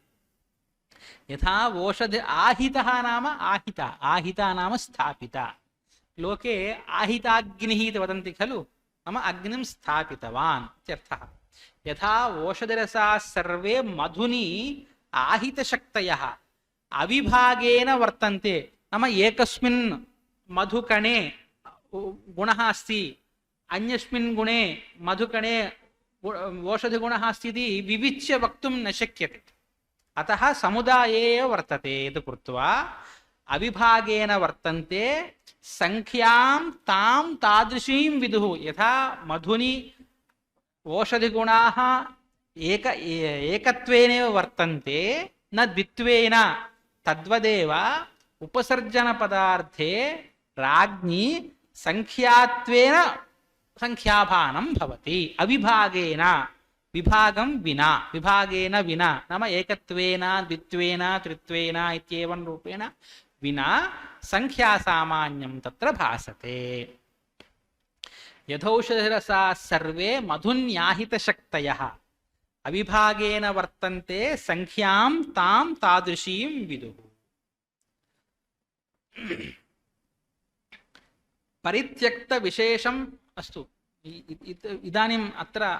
यथा ओषधि आहितः नाम आहिता, आहिता नाम स्थापिता। लोके आहिताग्निः इति वदन्ति खलु, नाम अग्निं स्थापितवान् इत्यर्थः। यथा ओषधिरसाः सर्वे मधुनि आहितशक्तयः अविभागेन वर्तन्ते, नाम एकस्मिन् मधुकणे गुणः अस्ति, अन्यस्मिन् गुणे मधुकणे ओषधिगुणः अस्ति इति विविच्य वक्तुं न शक्यते। अतः समुदाये एव वर्तते इति कृत्वा अविभागेन वर्तन्ते। संख्यां तां तादृशीं विदुः। यथा मधुनि ओषधिगुणाः एकत्वेनैव वर्तन्ते, न द्वित्वेन, तद्वदेव उपसर्जनपदार्थे राज्ञी संख्यात्वेन संख्याभानं भवति। अविभागेन, विभागं विना, विभागेन विना नाम एकत्वेन द्वित्वेन त्रित्वेन इत्येवं रूपेण विना संख्यासामान्यं तत्र भासते। यथौषधिरसाः सर्वे मधुन्याहितशक्तयः अविभागेन वर्तन्ते, संख्यां तां तादृशीं विदुः। परित्यक्त विशेषम् अस्तु। इदानीम् अत्र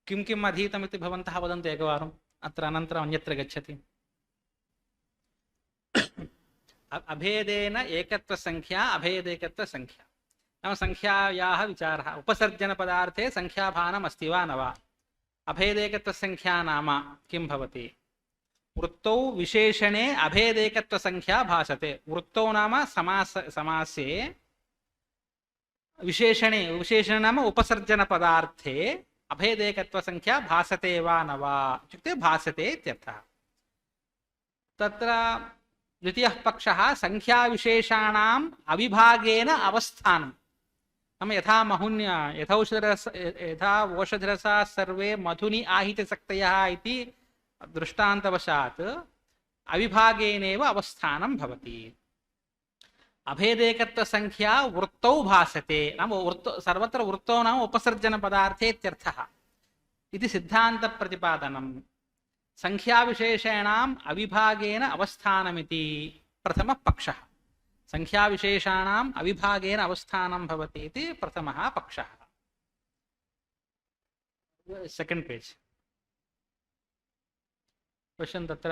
किं किम् अधीतमिति भवन्तः वदन्तु एकवारम्, अत्र अनन्तरम् अन्यत्र गच्छति। अभेदेन एकत्वसंख्या, अभेदेकत्वसंख्या नाम संख्यायाः विचारः। उपसर्जनपदार्थे संख्याभानम् अस्ति वा न वा? अभेदेकत्वसंख्या नाम किं भवति? वृत्तौ विशेषणे अभेदेकत्वसंख्या भासते। वृत्तौ नाम समासे, विशेषणे, विशेषण नाम उपसर्जनपदार्थे अभेदेकत्वसंख्या भासते वा न वा इत्युक्ते भासते इत्यर्थः। तत्र द्वितीयः पक्षः संख्याविशेषाणाम् अविभागेन अवस्थानं। नाम यथा यथा ओषधिरसाः सर्वे मधुनि आहितशक्तयः इति दृष्टान्तवशात् अविभागेनैव अवस्थानं भवति। अभेदेकत्वसंख्या वृत्तौ भासते, नाम सर्वत्र वृत्तौ नाम उपसर्जनपदार्थे इत्यर्थः इति सिद्धान्तप्रतिपादनम्। संख्याविशेषाणाम् अविभागेन अवस्थानमिति प्रथमः पक्षः। संख्याविशेषाणाम् अविभागेन अवस्थानं भवति इति प्रथमः पक्षः। सेकेंड पेज पश्यन्तु, तत्र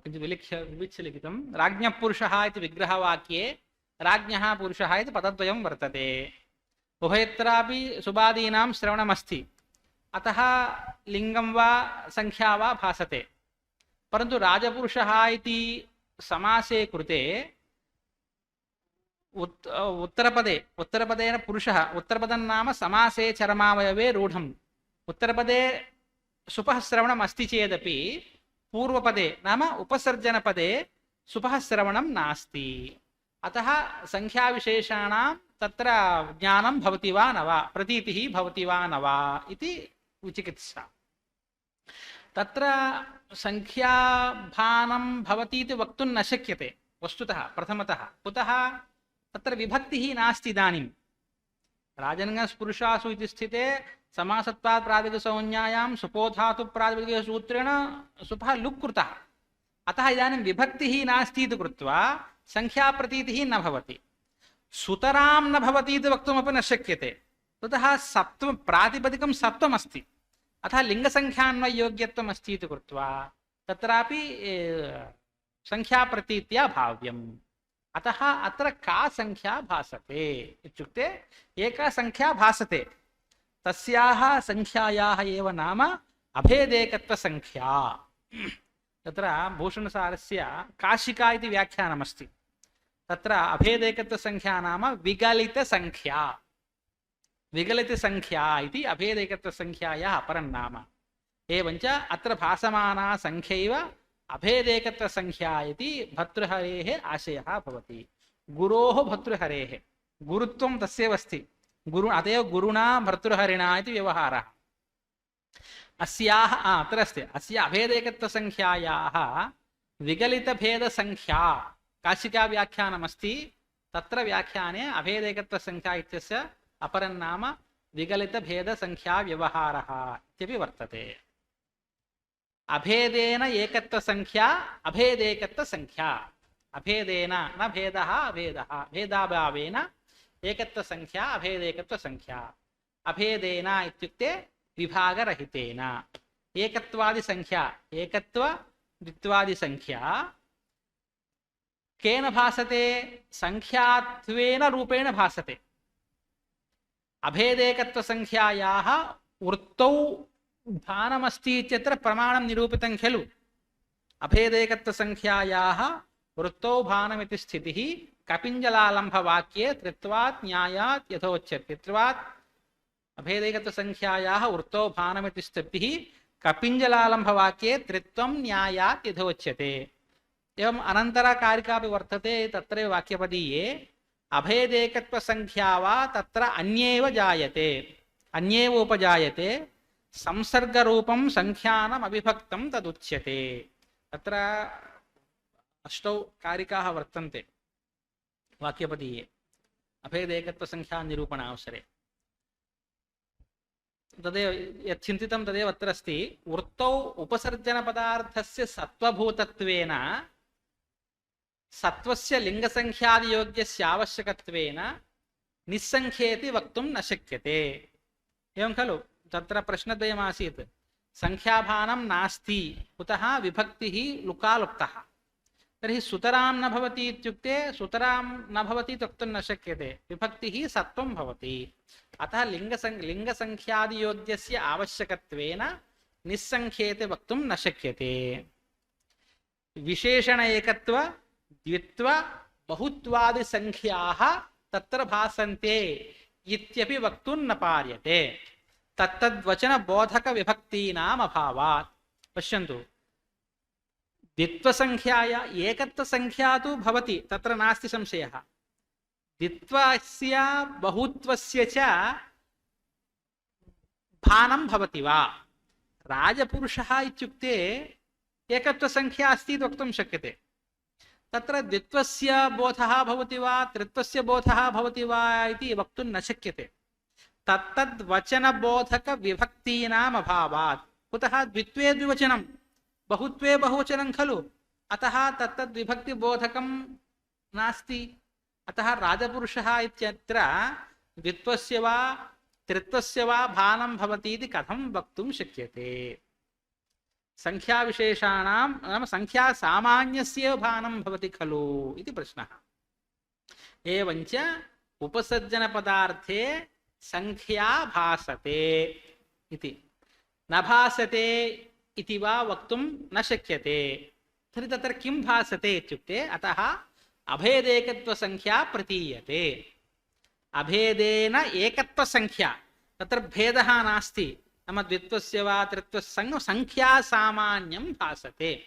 किञ्चित् विविच्य लिखितं। राज्ञः पुरुषः इति विग्रहवाक्ये राज्ञः पुरुषः इति पदद्वयं वर्तते। उभयत्रापि सुबादीनां श्रवणमस्ति, अतः लिंगं वा संख्या वा भासते। परन्तु राजपुरुषः इति समासे कृते उत्तरपदेन पुरुषः, उत्तरपदं नाम समासे चरमावयवे रूढम्। उत्तरपदे सुपः श्रवणम् अस्ति चेदपि पूर्वपदे नाम उपसर्जनपदे सुपः श्रवणं नास्ति। अतः संख्याविशेषाणां तत्र ज्ञानं भवति वा न वा, प्रतीतिः भवति वा न वा इति विचिकित्सा। तत्र संख्याभानं भवति इति वक्तुं न शक्यते वस्तुतः प्रथमतः। कुतः? तत्र विभक्तिः नास्ति। इदानीं राजन्यस्पुरुषासु इति स्थिते समासत्वात् प्रातिपदिकसंज्ञायां सुपोधातु प्रातिपदिकसूत्रेण सुपः लुक् कृतः। अतः इदानीं विभक्तिः नास्ति इति कृत्वा संख्याप्रतीतिः न भवति। सुतरां न भवति इति वक्तुमपि न शक्यते। ततः सप्तम प्रातिपदिकं सप्तमस्ति, अतः लिङ्गसंख्यान्वययोग्यत्वम् अस्ति इति कृत्वा तत्रापि संख्याप्रतीत्या भाव्यम्। अतः अत्र का संख्या भासते इत्युक्ते एका संख्या भासते, तस्याः संख्यायाः एव नाम अभेदेकत्वसंख्या। तत्र भूषणसारस्य काशिका इति व्याख्यानमस्ति। तत्र अभेदेकत्वसंख्या नाम विगलितसंख्या। विगलितसंख्या इति अभेदेकत्वसंख्यायाः अपरं नाम। एवञ्च अत्र भासमाना संख्यैव अभेदेकत्वसंख्या इति भर्तृहरेः आशयः भवति। गुरोः भर्तृहरेः गुरुत्वं तस्यैव अस्ति। अतएव गुरुणा भर्तृहरिणा इति व्यवहारः। अस्याः अत्र अस्ति, अस्य अभेदेकत्वसंख्यायाः विगलितभेदसंख्या काशिका व्याख्यानमस्ति तत्र व्याख्याने अभेदैकत्वसंख्या इत्यस्य अपरन्नाम विगलितभेदसंख्याव्यवहारः इत्यपि वर्तते। अभेदेन एकत्वसंख्या अभेदैकत्वसंख्या, अभेदेन न भेदः अभेदः, भेदाभावेन एकत्वसंख्या अभेदैकत्वसंख्या, अभेदेन इत्युक्ते विभागरहितेन, एकत्वादिसंख्या एकत्व द्वित्वादिसंख्या केन भासते, संख्यात्वेन रूपेण भासते। अभेदैकत्वसंख्यायाः वृत्तौ भानमस्ति इत्यत्र प्रमाणं निरूपितं खलु। अभेदैकत्वसंख्यायाः वृत्तौ भानमिति स्थितिः कपिञ्जलालम्भवाक्ये त्रित्वात् न्यायात् यथोच्यते। त्रित्वात् अभेदैकत्वसंख्यायाः वृत्तौ भानमिति स्थितिः कपिञ्जलालम्भवाक्ये त्रित्वं न्यायात् यथोच्यते। एवं अनन्तरकारिकापि वर्तते, तत्र वाक्यपदीये अभेदैकत्वसंख्या वा तत्र अन्येव जायते, अन्येव उपजायते, संसर्गरूपं संख्यानम् अविभक्तं तदुच्यते। तत्र अष्टौ कारिकाः वर्तन्ते वाक्यपदीये अभेदैकत्वसंख्या निरूपणावसरे। तदेव यच्चिन्तितं तदेव अत्र अस्ति। वृत्तौ उपसर्जनपदार्थस्य सत्त्वभूतत्वेन सत्त्वस्य लिङ्गसंख्यादियोग्यस्य आवश्यकत्वेन निस्सङ्ख्येति वक्तुं न शक्यते। एवं खलु। तत्र प्रश्नद्वयमासीत्, संख्याभानं नास्ति कुतः विभक्तिः लुकालुप्तः, तर्हि सुतरां न भवति इत्युक्ते सुतरां न भवति वक्तुं न शक्यते, विभक्तिः सत्त्वं भवति। अतः लिङ्गसंख्यादियोग्यस्य आवश्यकत्वेन निस्सङ्ख्येति वक्तुं न शक्यते। विशेषण एकत्व द्वित्व बहुत्वादिसंख्याः तत्र भासन्ते इत्यपि वक्तुं न पार्यते, तत्तद्वचनबोधकविभक्तीनाम् अभावात्। पश्यन्तु, द्वित्वसंख्याया एकत्वसंख्या तु भवति, तत्र नास्ति संशयः। द्वित्वस्य बहुत्वस्य च भानं भवति वा? राजपुरुषः इत्युक्ते एकत्वसंख्या अस्ति इति वक्तुं शक्यते। तत्र द्वित्वस्य बोधः भवति वा त्रित्वस्य बोधः भवति वा इति वक्तुं न शक्यते। तत्तद्वचनबोधकविभक्तीनाम् अभावात्। कुतः? द्वित्वे द्विवचनं बहुत्वे बहुवचनं खलु, अतः तत्तद्विभक्तिबोधकं नास्ति। अतः राजपुरुषः इत्यत्र द्वित्वस्य वा त्रित्वस्य वा भानं भवति इति कथं वक्तुं शक्यते? संख्याविशेषाणां नाम संख्यासामान्यस्य भानं भवति खलु इति प्रश्नः। एवञ्च उपसर्जनपदार्थे संख्या भासते इति, न भासते इति वा वक्तुं न शक्यते। तर्हि तत्र किं भासते इत्युक्ते, अतः अभेदैकत्वसंख्या प्रतीयते। अभेदेन एकत्वसंख्या, तत्र भेदः नास्ति, नाम द्वित्वस्य वा त्रित्वस्य संख्यासामान्यं भासते।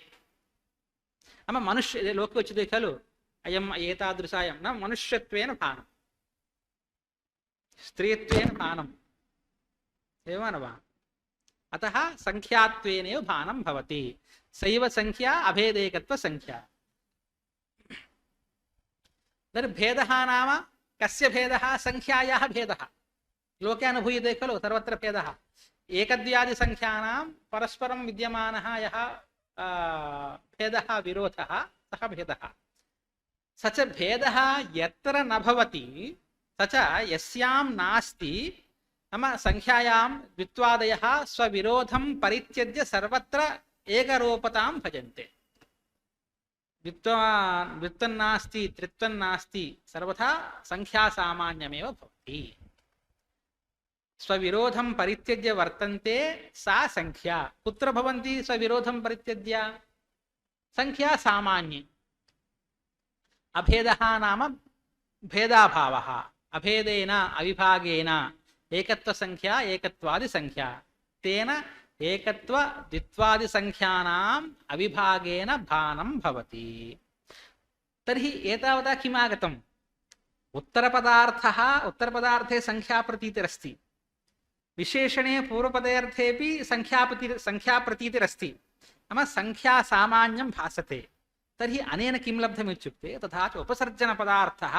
नाम मनुष्य लोके उच्यते खलु, अयम् एतादृशायं न मनुष्यत्वेन भानं, स्त्रीत्वेन भानम्, एवं न वा? अतः संख्यात्वेनैव भानं भवति। सैव संख्या अभेदैकत्वसंख्या। तर्हि भेदः नाम कस्य भेदः? संख्यायाः भेदः। लोके अनुभूयते खलु सर्वत्र भेदः। एकद्व्यादिसंख्यानां परस्परं विद्यमानः यः भेदः विरोधः, सः भेदः। स च भेदः यत्र न भवति स च यस्यां नास्ति, नाम संख्यायां द्वित्वादयः स्वविरोधं परित्यज्य सर्वत्र एकरूपतां भजन्ते। द्वित्वन्नास्ति त्रित्वन्नास्ति, सर्वथा संख्यासामान्यमेव भवति। स्वविरोधं परित्यज्य वर्तन्ते सा संख्या। कुत्र भवन्ति स्वविरोधं परित्यज्य? संख्यासामान्ये। अभेदः नाम भेदाभावः। अभेदेन अविभागेन एकत्वसंख्या एकत्वादिसंख्या, तेन एकत्व द्वित्वादिसंख्यानाम् अविभागेन भानं भवति। तर्हि एतावता किमागतम्? उत्तरपदार्थः, उत्तरपदार्थे संख्याप्रतीतिरस्ति, विशेषणे पूर्वपदेऽर्थेऽपि संख्याप्रतीतिरस्ति। नाम संख्यासामान्यं भासते। तर्हि अनेन किं लब्धम् इत्युक्ते तथा च उपसर्जनपदार्थः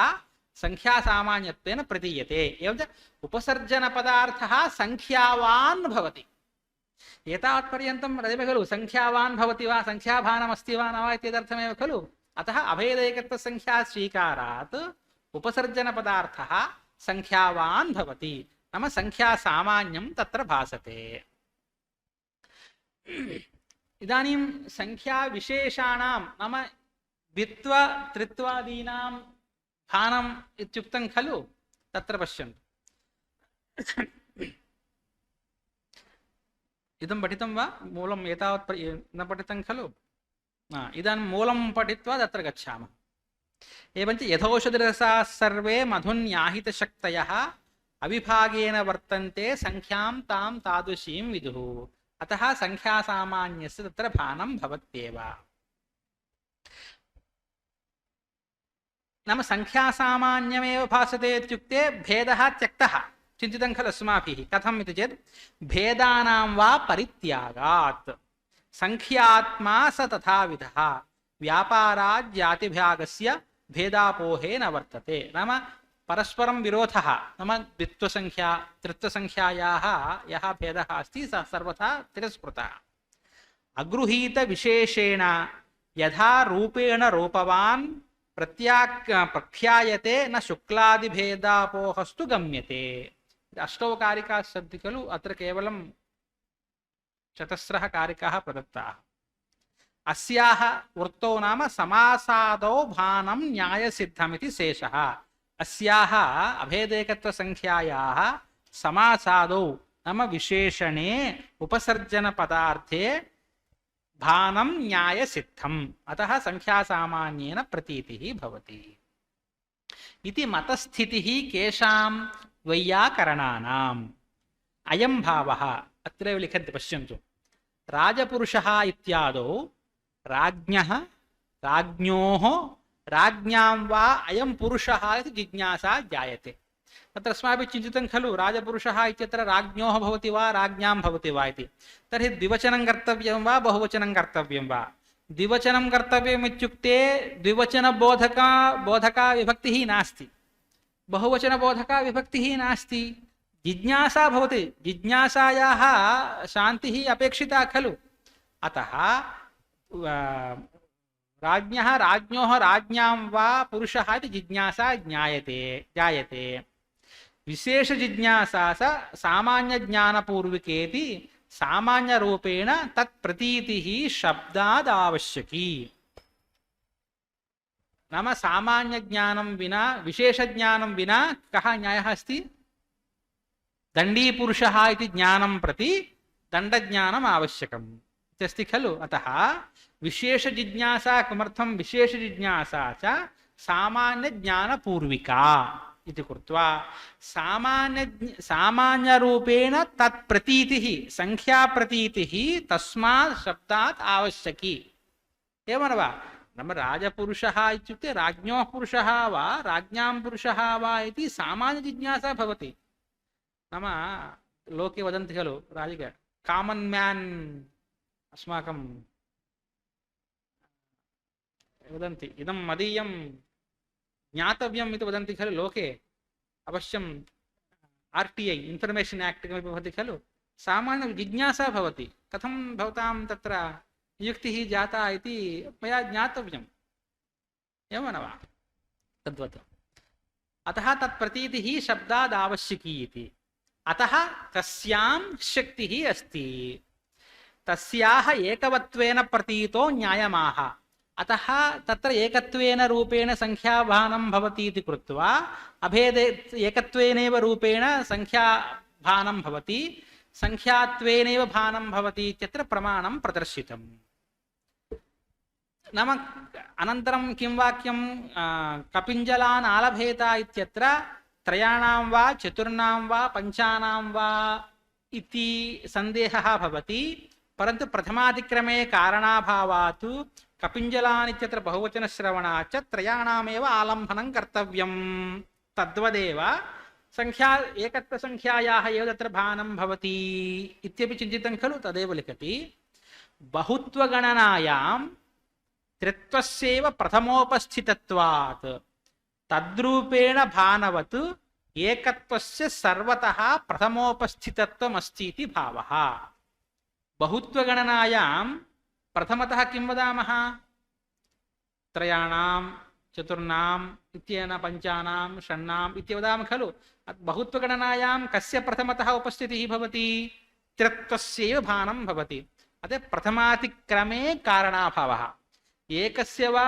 संख्यासामान्यत्वेन प्रतीयते एवञ्च उपसर्जनपदार्थः संख्यावान् भवति एतावत्पर्यन्तं तदेव खलु संख्यावान् भवति वा संख्याभानमस्ति वा न वा इत्यर्थमेव खलु अतः अभेदैकत्वसंख्यास्वीकारात् उपसर्जनपदार्थः संख्यावान् भवति नाम संख्यासामान्यं तत्र भासते इदानीं संख्याविशेषाणां नाम द्वित्व त्रित्वादीनां भानम् इत्युक्तं खलु तत्र पश्यन्तु इदं पठितं वा मूलम् एतावत् न पठितं खलु इदानीं मूलं पठित्वा तत्र गच्छामः एवञ्च यथौषधिरसाः सर्वे मधुन्याहितशक्तयः अविभागेन वर्तन्ते संख्यां तां तादृशीं विदुः अतः संख्यासामान्यस्य तत्र भानं भवत्येव नाम संख्यासामान्यमेव भासते इत्युक्ते भेदः त्यक्तः चिन्तितं खलु अस्माभिः कथम् इति चेत् भेदानां वा परित्यागात् संख्यात्मा स तथाविधः व्यापारात् जातिभागस्य भेदापोहे न वर्तते नाम परस्परं विरोधः नाम द्वित्वसंख्या तृत्वसंख्यायाः यः भेदः अस्ति सः सर्वथा तिरस्कृतः अगृहीतविशेषेण यथा रूपेण रूपवान् प्रख्यायते न शुक्लादिभेदापोहस्तु गम्यते अष्टौ कारिकाः सन्ति खलु अत्र केवलं चतस्रः कारिकाः प्रदत्ताः अस्याः वृत्तौ नाम समासादौ भानं न्यायसिद्धमिति शेषः अस्याः अभेदैकत्वसंख्यायाः समासादौ नाम विशेषणे उपसर्जनपदार्थे भानं न्यायसिद्धम् अतः संख्यासामान्येन प्रतीतिः भवति इति मतस्थितिः केषां वैयाकरणानाम् अयं भावः अत्रैव लिखन्ति पश्यन्तु राजपुरुषः इत्यादौ राज्ञः राज्ञोः राज्ञां वा अयं पुरुषः इति जिज्ञासा जायते तत्र अस्माभिः चिन्तितं खलु राजपुरुषः इत्यत्र राज्ञोः भवति वा राज्ञां भवति वा इति तर्हि द्विवचनं कर्तव्यं वा बहुवचनं कर्तव्यं वा द्विवचनं कर्तव्यम् इत्युक्ते द्विवचनबोधका विभक्तिः नास्ति बहुवचनबोधका विभक्तिः नास्ति जिज्ञासा भवति जिज्ञासायाः शान्तिः अपेक्षिता खलु अतः राज्ञः राज्ञोः राज्ञां वा पुरुषः इति जिज्ञासा जायते विशेषजिज्ञासा स सामान्यज्ञानपूर्विकेति सामान्यरूपेण तत्प्रतीतिः शब्दादावश्यकी नाम सामान्यज्ञानं विना विशेषज्ञानं विना कः न्यायः अस्ति दण्डीपुरुषः इति ज्ञानं प्रति दण्डज्ञानम् आवश्यकम् इत्यस्ति खलु अतः विशेषजिज्ञासा किमर्थं विशेषजिज्ञासा च सामान्यज्ञानपूर्विका इति कृत्वा सामान्यरूपेण तत्प्रतीतिः संख्याप्रतीतिः तस्मात् शब्दात् आवश्यकी एवं वा नाम राजपुरुषः इत्युक्ते राज्ञोः पुरुषः वा राज्ञां पुरुषः वा इति सामान्यजिज्ञासा भवति नाम लोके वदन्ति खलु राजिक कामन् म्यान् अस्माकं वदन्ति इदं मदीयं ज्ञातव्यम् इति वदन्ति खलु लोके अवश्यं RTI इन्फर्मेशन् एक्ट् किमपि भवति खलु सामान्य जिज्ञासा भवति कथं भवतां तत्र नियुक्तिः जाता इति मया ज्ञातव्यम् एवं न वा तद्वत् अतः तत्प्रतीतिः शब्दादावश्यकी इति अतः तस्यां शक्तिः अस्ति तस्याः एकवत्वेन प्रतीतो न्यायमाह अतः तत्र एकत्वेन रूपेण संख्याभानं भवति इति कृत्वा अभेदे एकत्वेनैव रूपेण संख्याभानं भवति संख्यात्वेनैव भानं भवति इत्यत्र प्रमाणं प्रदर्शितम् नाम अनन्तरं किं वाक्यं कपिञ्जलान् आलभेता इत्यत्र त्रयाणां वा चतुर्णां वा पञ्चानां वा इति सन्देहः भवति परन्तु प्रथमाधिक्रमे कारणाभावात् कपिञ्जलान् इत्यत्र बहुवचनश्रवणात् च त्रयाणामेव आलम्बनं कर्तव्यं तद्वदेव संख्या एकत्वसंख्यायाः एव तत्र भानं भवति इत्यपि चिन्तितं खलु तदेव लिखति बहुत्वगणनायां త్రిత్వస్యైవ ప్రథమోపస్థితత్వాత్ తద్రూపేణ భానవత్ ఏకత్వస్య సర్వతః ప్రథమోపస్థితత్వమస్తి ఇతి భావః. బహుత్వగణనాయాం ప్రథమతః కిం వదామः? త్రయాణాం చతుర్ణాం ఇత్యేన పంచానాం షण्णाम् इति वदामः खलु. बहुत्वगणनायां कस्य प्रथमतः उपस्थितिः भवति? त्रित्वस्यैव भानं भवति. अतः प्रथमातिक्रमे कारणाभावः. एकस्य वा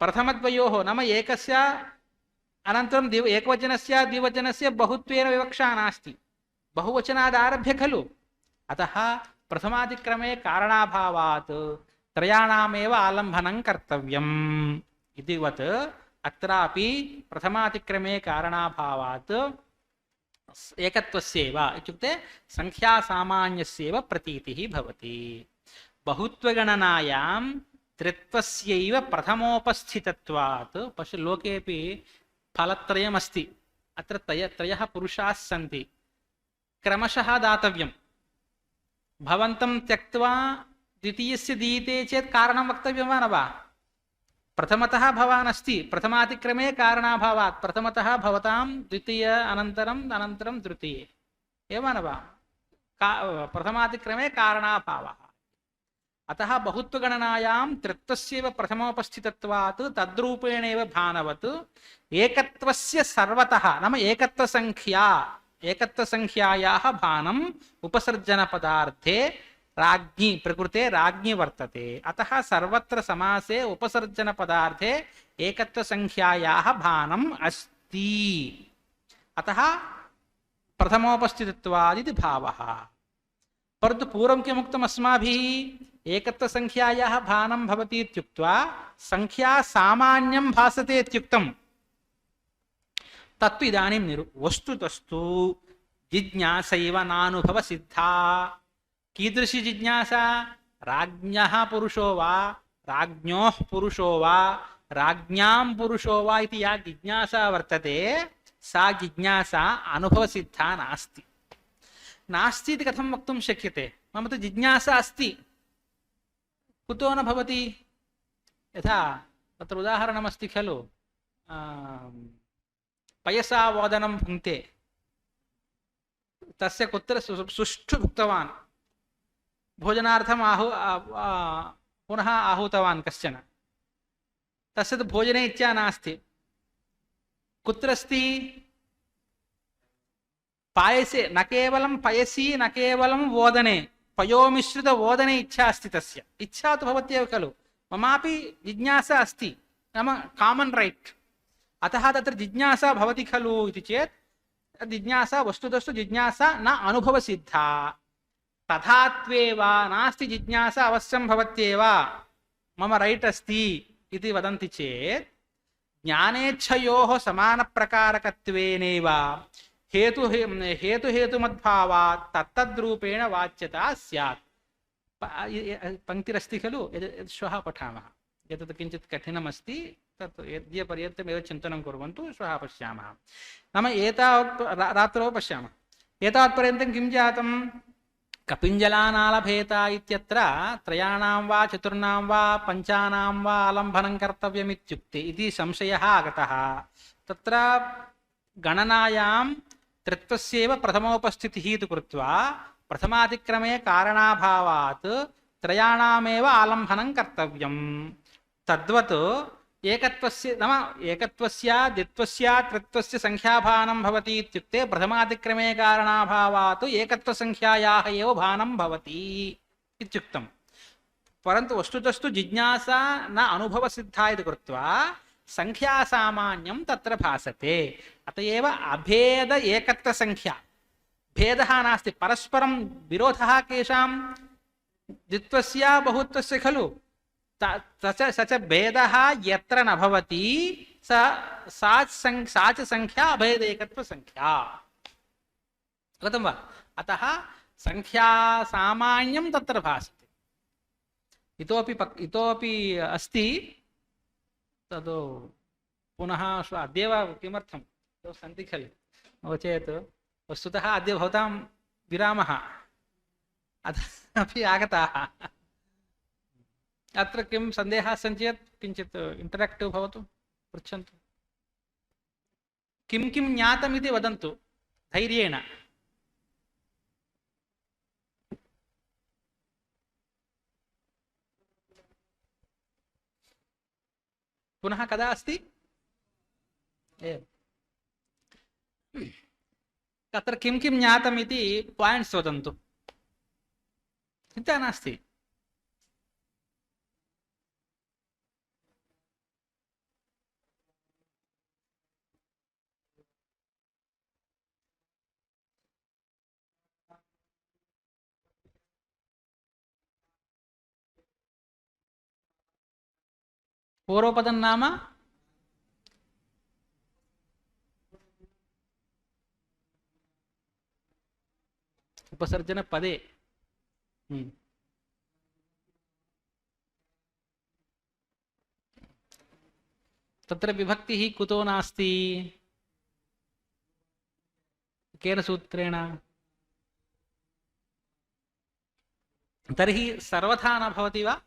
प्रथमद्वयोः नाम एकस्य अनन्तरं एकवचनस्य द्विवचनस्य बहुत्वेन विवक्षा नास्ति, बहुवचनादारभ्य खलु. अतः प्रथमातिक्रमे कारणाभावात् त्रयाणामेव आलम्बनं कर्तव्यम् इतिवत् अत्रापि प्रथमातिक्रमे कारणाभावात् एकत्वस्यैव इत्युक्ते संख्यासामान्यस्यैव प्रतीतिः भवति. बहुत्वगणनायां त्रित्वस्यैव प्रथमोपस्थितत्वात् पश्य लोकेपि फलत्रयमस्ति. अत्र त्रयः पुरुषाः सन्ति, क्रमशः दातव्यं. भवन्तं त्यक्त्वा द्वितीयस्य दीयते चेत् कारणं वक्तव्यं वा न वा? प्रथमतः भवान् अस्ति, प्रथमातिक्रमे कारणाभावात् प्रथमतः भवतां द्वितीय अनन्तरं अनन्तरं तृतीये एव न वा? प्रथमातिक्रमे कारणाभावः. अतः बहुत्वगणनायां त्रित्वस्यैव प्रथमोपस्थितत्वात् तद्रूपेणैव भानवत् एकत्वस्य सर्वतः नाम एकत्वसंख्यायाः भानम् उपसर्जनपदार्थे राज्ञी प्रकृते राज्ञी वर्तते. अतः सर्वत्र समासे उपसर्जनपदार्थे एकत्वसंख्यायाः भानम् अस्ति. अतः प्रथमोपस्थितत्वादिति भावः. परन्तु पूर्वं किमुक्तम् अस्माभिः? एकत्वसंख्यायाः भानं भवति इत्युक्त्वा संख्या सामान्यं भासते इत्युक्तम्. तत्तु इदानीं वस्तुतस्तु जिज्ञासैव नानुभवसिद्धा. कीदृशी जिज्ञासा? राज्ञः पुरुषो वा राज्ञोः पुरुषो वा राज्ञां पुरुषो वा इति या जिज्ञासा वर्तते सा जिज्ञासा अनुभवसिद्धा नास्ति. नास्ति इति कथं वक्तुं शक्यते? मम तु जिज्ञासा अस्ति, कुतो न भवति? यथा तत्र उदाहरणमस्ति खलु, पयसा वोदनं भुङ्क्ते, तस्य कुत्र सुष्ठु भुक्तवान्, भोजनार्थम् पुनः आहूतवान् कश्चन, तस्य तु भोजने इच्छा नास्ति. कुत्र अस्ति? पायसे, न केवलं पयसि न केवलं वोदने, पयोमिश्रित वोदने इच्छा अस्ति. तस्य इच्छा तु भवत्येव खलु. ममापि जिज्ञासा अस्ति, नाम कामन् रैट्. अतः तत्र जिज्ञासा भवति खलु इति चेत् जिज्ञासा वस्तुतस्तु जिज्ञासा न अनुभवसिद्धा. तथात्वेव नास्ति जिज्ञासा अवश्यं भवत्येव, मम रैट् अस्ति इति वदन्ति चेत् ज्ञानेच्छयोः समानप्रकारकत्वेनैव हेतुहेतुमद्भावात् तत्तद्रूपेण वाच्यता स्यात्. पङ्क्तिरस्ति खलु, यद् श्वः पठामः. एतत् किञ्चित् कठिनमस्ति, तत् यद्यपर्यन्तमेव चिन्तनं कुर्वन्तु, श्वः पश्यामः. नाम एतावत् रात्रौ पश्यामः. एतावत्पर्यन्तं किं जातं? कपिञ्जलानालभेत इत्यत्र त्रयाणां वा चतुर्णां वा पञ्चानां वा आलम्बनं कर्तव्यमित्युक्ते इति संशयः आगतः. तत्र गणनायां त्रित्वस्यैव प्रथमोपस्थितिः इति कृत्वा प्रथमातिक्रमे कारणाभावात् त्रयाणामेव आलम्बनं कर्तव्यम्. तद्वत् एकत्वस्य नाम एकत्वस्य द्वित्वस्य त्रित्वस्य संख्याभानं भवति इत्युक्ते प्रथमातिक्रमे कारणाभावात् एकत्वसंख्यायाः एव भानं भवति इत्युक्तं. परन्तु वस्तुतस्तु जिज्ञासा न अनुभवसिद्धा इति कृत्वा संख्यासामान्यं तत्र भासते. अत एव अभेद एकत्वसंख्या, भेदः नास्ति, परस्परं विरोधः केषां? द्वित्वस्य बहुत्वस्य खलु. स च भेदः यत्र न भवति सा च संख्या अभेद एकत्वसंख्या. अवगतं वा? अतः संख्या सामान्यं तत्र भासते. इतोपि अस्ति तद् पुनः अद्यैव किमर्थं सन्ति खलु, नो चेत् वस्तुतः अद्य भवतां विरामः, अतः अपि आगताः. अत्र किं सन्देहः सन्ति चेत् किञ्चित् इंटराक्टिव् भवतु, पृच्छन्तु। किं किं ज्ञातमिति वदन्तु धैर्येण। पुनः कदा अस्ति? तत्र किं किं ज्ञातमिति पायिण्ट्स् वदन्तु, चिन्ता नास्ति। पूर्वपदं नाम उपसर्जन पदे। तत्र विभक्तिः कुतो नास्ति? केन सूत्रेण? तर्हि सर्वथा न भवति वा?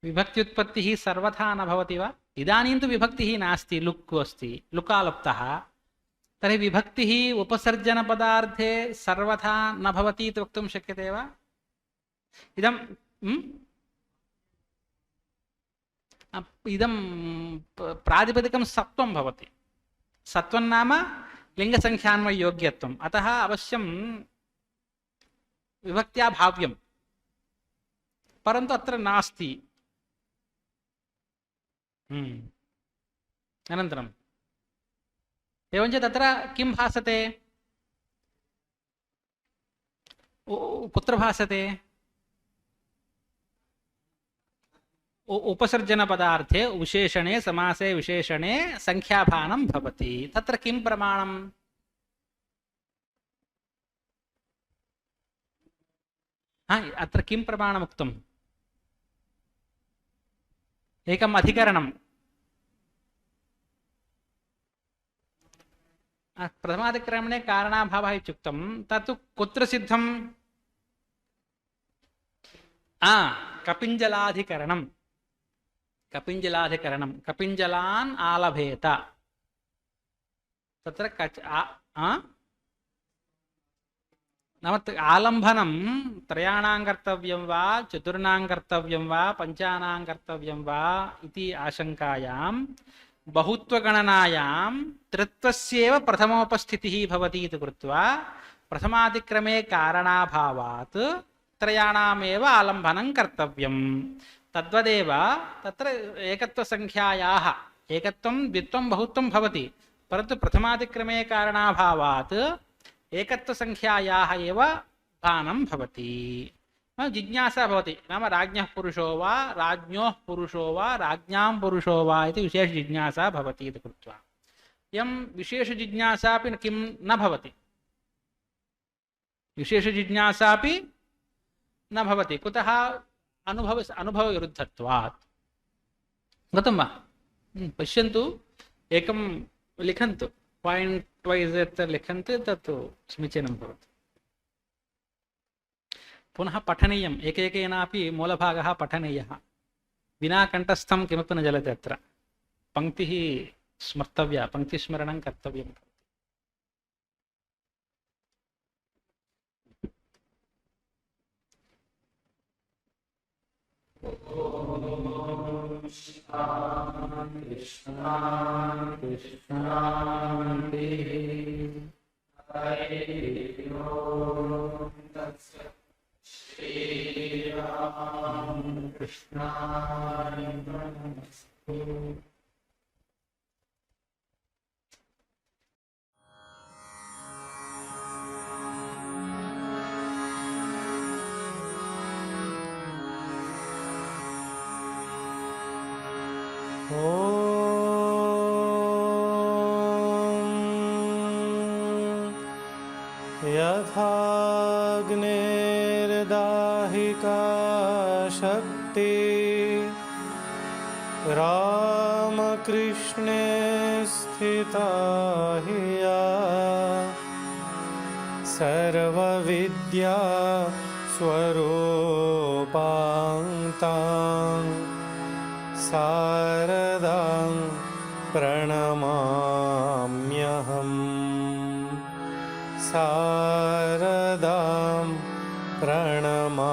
विभक्त्युत्पत्तिः सर्वथा न भवति वा? इदानीं तु विभक्तिः नास्ति, लुक् अस्ति, लुकालुप्तः। तर्हि विभक्तिः उपसर्जनपदार्थे सर्वथा न भवति इति वक्तुं शक्यते वा? इदं इदं प्रातिपदिकं सत्वं भवति। सत्वं नाम लिङ्गसङ्ख्यान्वययोग्यत्वम्। अतः अवश्यं विभक्त्या भाव्यं, परन्तु अत्र नास्ति। अनन्तरम् एवञ्च तत्र किं भासते? कुत्र भासते? उपसर्जनपदार्थे विशेषणे समासे विशेषणे संख्याभानं भवति। तत्र किं प्रमाणम्? अत्र किं प्रमाणमुक्तम्? एकम् अधिकरणम्। प्रथमाधिकरणे कारणाभावः इत्युक्तं, तत्तु कुत्र सिद्धम्? कपिञ्जलाधिकरणम्। कपिञ्जलाधिकरणं कपिञ्जलान् आलभेत। तत्र नाम आलम्भनं त्रयाणां कर्तव्यं वा चतुर्णां कर्तव्यं वा पञ्चानां कर्तव्यं वा इति आशङ्कायां बहुत्वगणनायां त्रित्वस्येव प्रथमोपस्थितिः भवति इति कृत्वा प्रथमादिक्रमे कारणाभावात् त्रयाणामेव आलम्भनं कर्तव्यम्। तद्वदेव तत्र एकत्वसङ्ख्यायाः एकत्वं द्वित्वं बहुत्वं भवति, परन्तु प्रथमादिक्रमे कारणाभावात् एकत्वसङ्ख्यायाः एव भानं भवति। जिज्ञासा भवति, नाम राज्ञः पुरुषो वा राज्ञोः पुरुषो वा राज्ञां पुरुषो वा इति विशेषजिज्ञासा भवति इति कृत्वा इयं विशेषजिज्ञासापि किं न भवति। विशेषजिज्ञासापि न भवति। कुतः? अनुभवविरुद्धत्वात्। गतं वा? पश्यन्तु, एकं लिखन्तु, पायिण्ट् वैस् यत् लिखन्ति तत् समीचीनं भवति। पुनः पठनीयम्, एकैकेनापि मूलभागः पठनीयः। विना कण्ठस्थं किमपि न चलति। अत्र पङ्क्तिः स्मर्तव्या, पङ्क्तिस्मरणं कर्तव्यम्। यथाग्नेर्दाहिका शक्ति रामकृष्णे स्थिता हिया सर्वविद्या स्वरूपान्तां शारदां प्रणमाम्यहम् शारदां प्रणमाम्यहम्।